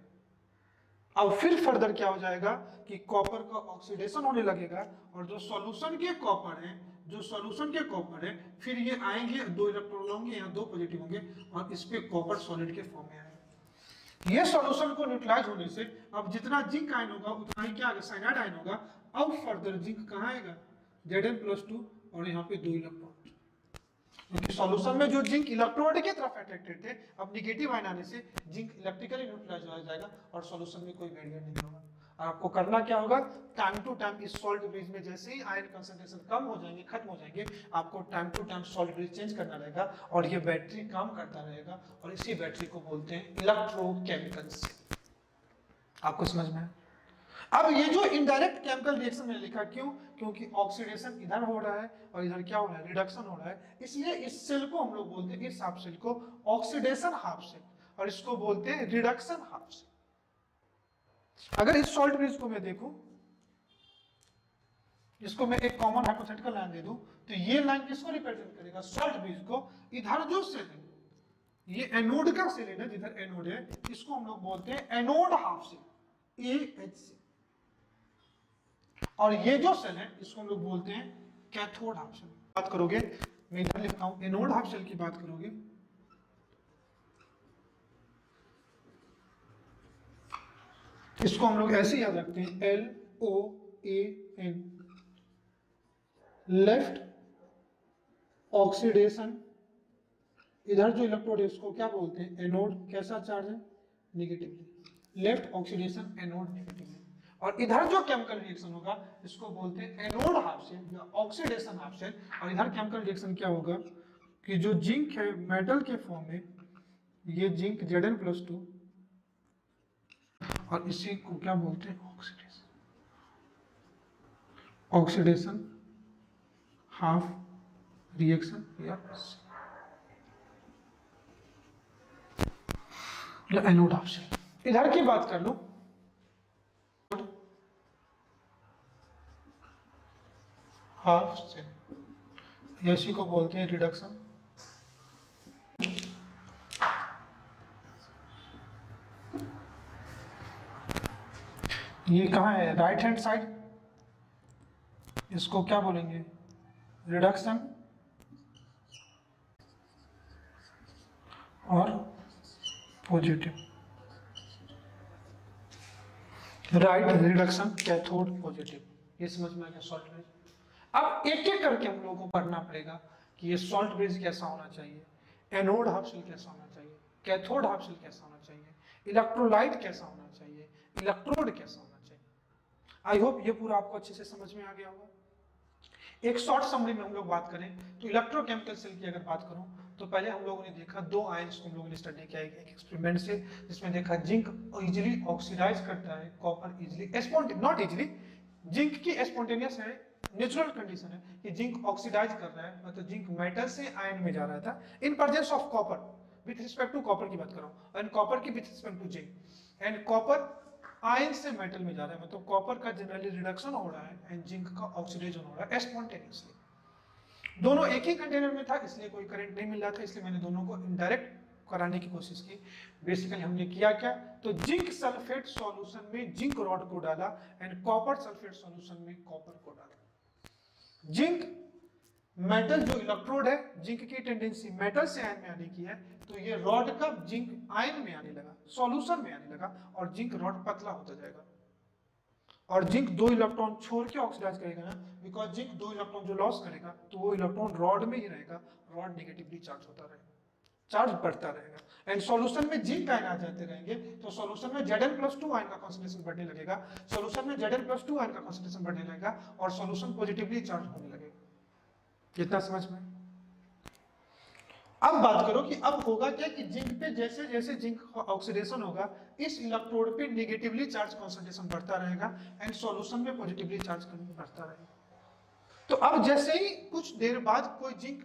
अब फिर फर्दर क्या हो जाएगा कि कॉपर का ऑक्सीडेशन होने लगेगा, और जो सॉल्यूशन के कॉपर है, जो सॉल्यूशन के कॉपर है, फिर ये आएंगे, दो इलेक्ट्रॉन होंगे, यहाँ दो पॉजिटिव होंगे और इस पे कॉपर सॉलिड के फॉर्म में आएगा। ये सॉल्यूशन को न्यूट्रलाइज होने से अब जितना जिंक आयन होगा उतना ही क्या आएगा? साइनाइड आयन होगा। अब फर्दर जिंक कहाँ आएगा? Zn+2 और यहाँ पे दो इलेक्ट्रॉन, क्योंकि सॉल्यूशन में जो जिंक इलेक्ट्रोड के तरफ अट्रैक्टेड थे, अब नेगेटिव आयन आने से जिंक इलेक्ट्रिकली न्यूट्रलाइज हो जाएगा और सॉल्यूशन में कोई बैरियर नहीं होगा। और आपको करना क्या होगा? टाइम टू टाइम इस सॉल्ट ब्रिज में जैसे ही आयन कंसंट्रेशन कम हो जाएंगे, खत्म हो जाएंगे, आपको time to time salt bridge change करना रहेगा और ये बैटरी काम करता रहेगा, और इसी बैटरी को बोलते हैं इलेक्ट्रोकेमिकल सेल। आपको समझ में है? अब ये जो इनडायरेक्ट केमिकल रिएक्शन मैंने लिखा, क्यों? क्योंकि ऑक्सीडेशन इधर हो रहा है और इधर क्या हो रहा है, रिडक्शन हो रहा है, इसलिए इस सेल को हम लोग बोलते हैं, इस हाफ सेल को ऑक्सीडेशन हाफ सेल, और इसको बोलते हैं रिडक्शन हाफ सेल। अगर इस सॉल्ट ब्रिज को मैं देखूं, इसको मैं एक कॉमन हाइपोथेटिकल लाइन दे दूं, तो ये लाइन किसको रिप्रेजेंट करेगा, सॉल्ट ब्रिज को। इधर जो सेल है, ये एनोड का सेल है ना, जिधर एनोड है, इसको हम लोग बोलते हैं एनोड हाफ सेल, AH। और ये जो सेल है, इसको हम लोग बोलते हैं कैथोड हाफ सेल। बात करोगे, मैं इधर लिखता हूं, एनोड हाफ सेल की बात करोगे, इसको हम लोग ऐसे याद रखते हैं, LOAN, लेफ्ट ऑक्सीडेशन। इधर जो इलेक्ट्रोड है उसको क्या बोलते हैं, एनोड। कैसा चार्ज है, negatively, left oxidation anode negatively. और इधर जो केमिकल रिएक्शन होगा, इसको बोलते हैं एनोड हाफ सेल या ऑक्सीडेशन हाफ सेल। और इधर केमिकल रिएक्शन क्या होगा कि जो जिंक है मेटल के फॉर्म में, ये जिंक Zn+2, और इसी को क्या बोलते हैं, ऑक्सीडेशन, ऑक्सीडेशन हाफ रिएक्शन या एनोड हाफ सेल। इधर की बात कर लो, हाफ सेल, इसी को बोलते हैं रिडक्शन। ये कहाँ है, राइट हैंड साइड, इसको क्या बोलेंगे, रिडक्शन और positive, right reduction, cathode, positive. ये समझ में आ गया सॉल्ट ब्रिज। अब एक एक करके हम लोगों को पढ़ना पड़ेगा कि ये सॉल्ट ब्रिज कैसा होना चाहिए, एनोड हाफ सेल कैसा होना चाहिए, कैथोड हाफ सेल कैसा होना चाहिए, इलेक्ट्रोलाइट कैसा होना चाहिए, इलेक्ट्रोड कैसा होना चाहिए। आई होप ये पूरा आपको अच्छे से समझ में आ गया होगा। एक शॉर्ट समरी में हम लोग बात करें तो इलेक्ट्रोकेमिकल सेल की अगर बात करूं, तो पहले हम लोगों ने देखा दो आयंस को हम लोगों ने स्टडी किया एक एक्सपेरिमेंट से, जिसमें देखा जिंक इजीली ऑक्सीडाइज करता है, copper easily not easily, zinc की स्पॉन्टेनियस है, नेचुरल कंडीशन है कि जिंक ऑक्सीडाइज कर रहा है, मतलब जिंक मेटल से आयन में जा रहा था in presence of copper, with respect to copper की बात कर रहा हूं, एंड कॉपर की with respect to zinc, and copper ion से मेटल में जा रहा है, मतलब कॉपर का जनरली रिडक्शन हो रहा है एंड जिंक का ऑक्सीडेशन हो रहा है स्पॉन्टेनियसली। दोनों एक ही कंटेनर में था, इसलिए कोई करंट नहीं मिल रहा था, इसलिए मैंने दोनों को इनडायरेक्ट कराने की कोशिश की। बेसिकली हमने किया क्या, तो जिंक सल्फेट सॉल्यूशन में जिंक रॉड को डाला एंड कॉपर सल्फेट सॉल्यूशन में कॉपर को डाला। जिंक मेटल जो इलेक्ट्रोड है, जिंक की टेंडेंसी मेटल से आयन में आने की है, तो ये रॉड का जिंक आयन में आने लगा, सॉल्यूशन में आने लगा, और जिंक रॉड पतला होता जाएगा। और जिंक दो इलेक्ट्रॉन छोड़ के ऑक्सीडाइज करेगा ना, बिकॉज जिंक दो इलेक्ट्रॉन जो लॉस करेगा तो वो इलेक्ट्रॉन रॉड में ही रहेगा, रॉड नेगेटिवली चार्ज होता रहेगा, चार्ज बढ़ता रहेगा, एंड सॉल्यूशन में जिंक आयन आ जाते रहेंगे, तो सॉल्यूशन में Zn+2 आयन का कॉन्सेंट्रेशन बढ़ने लगेगा, सॉल्यूशन में Zn+2 आयन का कॉन्सेंट्रेशन बढ़ने लगेगा, और सॉल्यूशन पॉजिटिवली चार्ज होने लगेगा। कितना समझ में? अब बात करो कि अब होगा क्या कि जिंक पे जैसे जैसे जिंक ऑक्सीडेशन होगा, इस इलेक्ट्रोड पे नेगेटिवली चार्ज कंसंट्रेशन बढ़ता रहेगा एंड सॉल्यूशन में पॉजिटिवली चार्ज बढ़ता रहेगा। तो अब जैसे ही कुछ देर बाद कोई जिंक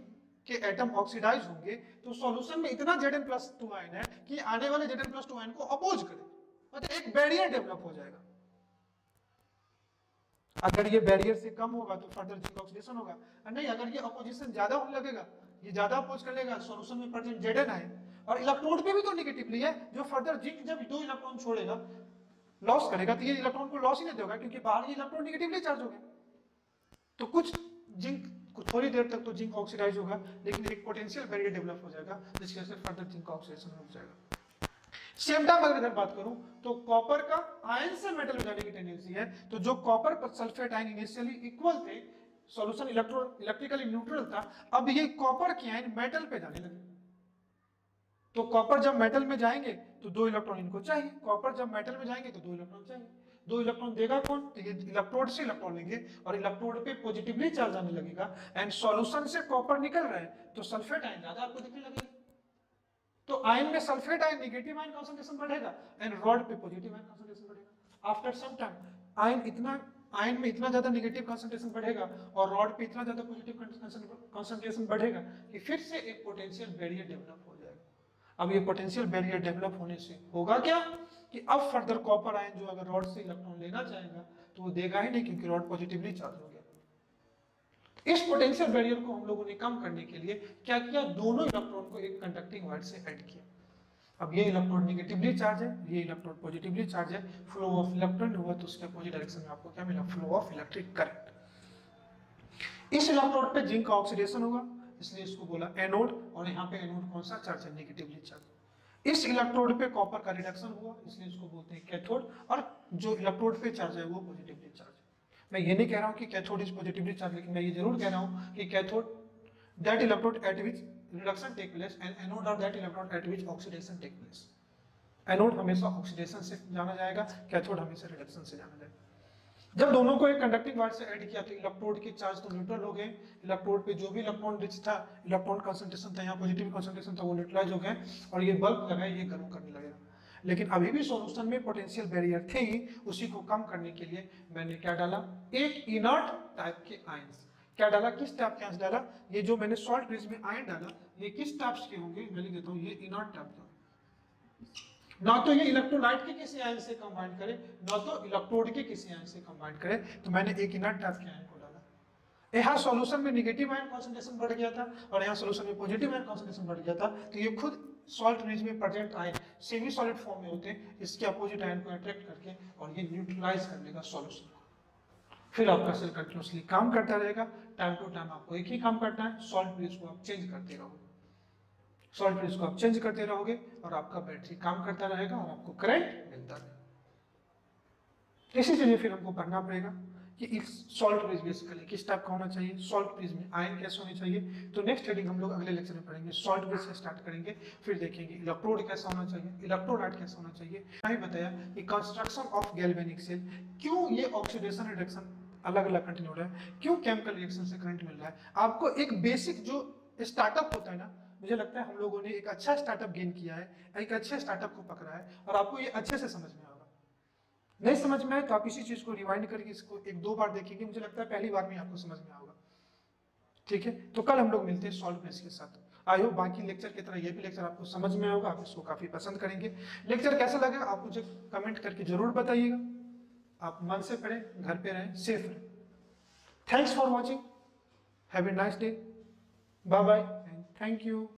के एटम ऑक्सीडाइज होंगे, तो सॉल्यूशन में इतना Zn+2 आयन है कि आने वाले Zn+2 आयन को अपोज करे, मतलब एक बैरियर डेवलप हो जाएगा। अगर ये बैरियर से कम होगा तो फर्दर जिंक ऑक्सीडेशन होगा, और नहीं अगर ये अपोजिशन ज्यादा होने लगेगा, ये ज्यादा अपोज कर लेगा, सॉल्यूशन में प्रेजेंट Zn आए, और इलेक्ट्रोड पे भी तो नेगेटिवली है, जो फर्दर जिंक जब दो इलेक्ट्रॉन छोड़ेगा, लॉस करेगा, तो ये इलेक्ट्रॉन को लॉस ही नहीं देगा, क्योंकि बाहर ये इलेक्ट्रॉन नेगेटिवली चार्ज हो गया। तो कुछ जिंक थोड़ी देर तक तो जिंक ऑक्सीडाइज होगा, लेकिन एक पोटेंशियल बैरियर डेवलप हो जाएगा, जिसकी वजह से फर्दर जिंक ऑक्सीडेशन हो जाएगा। सेम टाइम अगर इधर बात करूं तो कॉपर का आयन से मेटल में जाने की टेंडेंसी है, तो जो कॉपर पर सल्फेट आयन इनिशियली इक्वल थे, सॉल्यूशन इलेक्ट्रिकली न्यूट्रल था, अब ये कॉपर के आयन मेटल पे जाने लगे। तो कॉपर जब मेटल में जाएंगे तो दो इलेक्ट्रॉन इनको चाहिए, कॉपर जब मेटल में जाएंगे तो दो इलेक्ट्रॉन चाहिए। दो इलेक्ट्रॉन देगा कौन, तो ये इलेक्ट्रोड से इलेक्ट्रॉन लेंगे और इलेक्ट्रोड पे पॉजिटिवली चार्ज आने लगेगा, एंड सॉल्यूशन से कॉपर निकल रहा है तो सल्फेट आयन ज्यादा आपको दिखने लगेगा। तो आयन में sulphate ion negative ion concentration बढ़ेगा एंड रॉड पे पॉजिटिव आयन कंसंट्रेशन बढ़ेगा। आफ्टर सम टाइम आयन में इतना ज्यादा नेगेटिव कंसंट्रेशन बढ़ेगा और रॉड पे इतना ज्यादा पॉजिटिव कंसंट्रेशन बढ़ेगा कि फिर से एक पोटेंशियल बैरियर डेवलप हो जाएगा। अब ये पोटेंशियल बैरियर डेवलप होने से होगा क्या कि अब फर्दर कॉपर आयन जो अगर रॉड से इलेक्ट्रॉन लेना चाहेगा तो वो देगा ही नहीं, क्योंकि रॉड पॉजिटिवली चार्ज हो गया। इस पोटेंशियल बैरियर को हम लोगों ने कम करने के लिए क्या किया, दोनों इलेक्ट्रॉन को एक कंडक्टिंग वायर से ऐड किया। अब ये इलेक्ट्रॉन नेगेटिवली चार्ज है, ये इलेक्ट्रॉन पॉजिटिवली चार्ज है, फ्लो ऑफ इलेक्ट्रॉन हुआ तो उसके अपोजिट डायरेक्शन में आपको क्या मिला, फ्लो ऑफ इलेक्ट्रिक करंट। इस इलेक्ट्रोड पे जिंक का ऑक्सीडेशन होगा, इसलिए इसको बोला एनोड, और यहाँ पे एनोड कौन सा चार्ज है, नेगेटिवली चार्ज। इस इलेक्ट्रोड पे कॉपर का रिडक्शन हुआ, इसलिए इसको बोलते हैं कैथोड, और जो इलेक्ट्रोड पे चार्ज है वो पॉजिटिवली चार्ज है। मैं ये नहीं कह रहा हूँ कि कैथोड इज पॉजिटिवली चार्ज, लेकिन मैं ये जरूर कह रहा हूँ कि cathode that electrode eight which reduction take place and anode or that electron at which oxidation take place। Anode हमेशा ऑक्सीडेशन से जाना जाएगा, कैथोड हमेशा रिडक्शन से जाना जाएगा। जब दोनों को एक कंडक्टिंग वायर से ऐड किया तो इलेक्ट्रोड के चार्ज तो न्यूट्रल हो गए, इलेक्ट्रोड पे जो भी इलेक्ट्रॉन रिच था, इलेक्ट्रॉन कंसंट्रेशन था, यहाँ पॉजिटिव कंसंट्रेशन था, वो न्यूट्रलाइज हो गए और ये बल्ब लगा, ये गर्म करने लगेगा। लेकिन अभी भी सॉल्यूशन में पोटेंशियल बैरियर थी, उसी को कम करने के लिए मैंने क्या डाला, एक इनर्ट टाइप के आयंस। क्या डाला, किस टाइप के आयंस डाला, ये जो मैंने सॉल्ट ब्रिज में आयन डाला ये किस टाइप्स के होंगे, मैं लिख देता हूँ, ये इनर्ट टाइप के। ना तो ये इलेक्ट्रोलाइट के किसी आयन से कंबाइन करे, ना तो इलेक्ट्रोड के किसी आयन से कंबाइन करे, तो मैंने एक इनर्ट टाइप के आयन को डाला। यहाँ सॉल्यूशन में नेगेटिव आयन कंसंट्रेशन बढ़ गया था और यहाँ सॉल्यूशन में पॉजिटिव आयन कंसंट्रेशन बढ़ गया था, तो ये खुद सॉल्ट ब्रिज में present ion semi solid form में होते हैं, इसके अपोजिट आयन को अट्रैक्ट करके और ये न्यूट्रलाइज कर देगा सॉल्यूशन को। फिर आपका सेल कंटिन्यूअसली काम करता रहेगा, टाइम टू टाइम आपको एक ही काम करना है, सॉल्ट ब्रिज को आप चेंज करते रहोगे, सॉल्ट ब्रिज को आप चेंज करते रहोगे और आपका बैटरी काम करता रहेगा और आपको करंट मिलता रहेगा। इसी चीजें फिर हमको पढ़ना पड़ेगा कि इस सॉल्ट ब्रिज बेसिकली किस टाइप का होना चाहिए, सॉल्ट ब्रिज में आयन कैसे होनी चाहिए। तो नेक्स्ट हेडिंग हम लोग अगले लेक्चर में पढ़ेंगे, सॉल्ट ब्रिज से स्टार्ट करेंगे, फिर देखेंगे इलेक्ट्रोड कैसा होना चाहिए, इलेक्ट्रोलाइट कैसा होना चाहिए। मैंने बताया कि कंस्ट्रक्शन ऑफ गैल्वेनिक सेल, क्यों ये ऑक्सीडेशन रिडक्शन अलग अलग कंटिन्यू हो रहा है, क्यों केमिकल रिएक्शन से करंट मिल रहा है। आपको एक बेसिक जो स्टार्टअप होता है ना, मुझे लगता है हम लोगों ने एक अच्छा स्टार्टअप गेन किया है, एक अच्छे स्टार्टअप को पकड़ा है और आपको ये अच्छे से समझ में आएगा। नहीं समझ में आए तो आप इसी चीज को रिवाइंड करके इसको एक दो बार देखेंगे, मुझे लगता है पहली बार में आपको समझ में आएगा। ठीक है, तो कल हम लोग मिलते हैं सॉल्ट ब्रिज के साथ। आई होप बाकी लेक्चर की तरह ये भी लेक्चर आपको समझ में आएगा, आप इसको काफी पसंद करेंगे। लेक्चर कैसा लगा आप मुझे कमेंट करके जरूर बताइएगा। आप मन से पढ़ें, घर पे रहें, सेफ रहें। Thanks for watching. Have a nice day. Bye bye and thank you.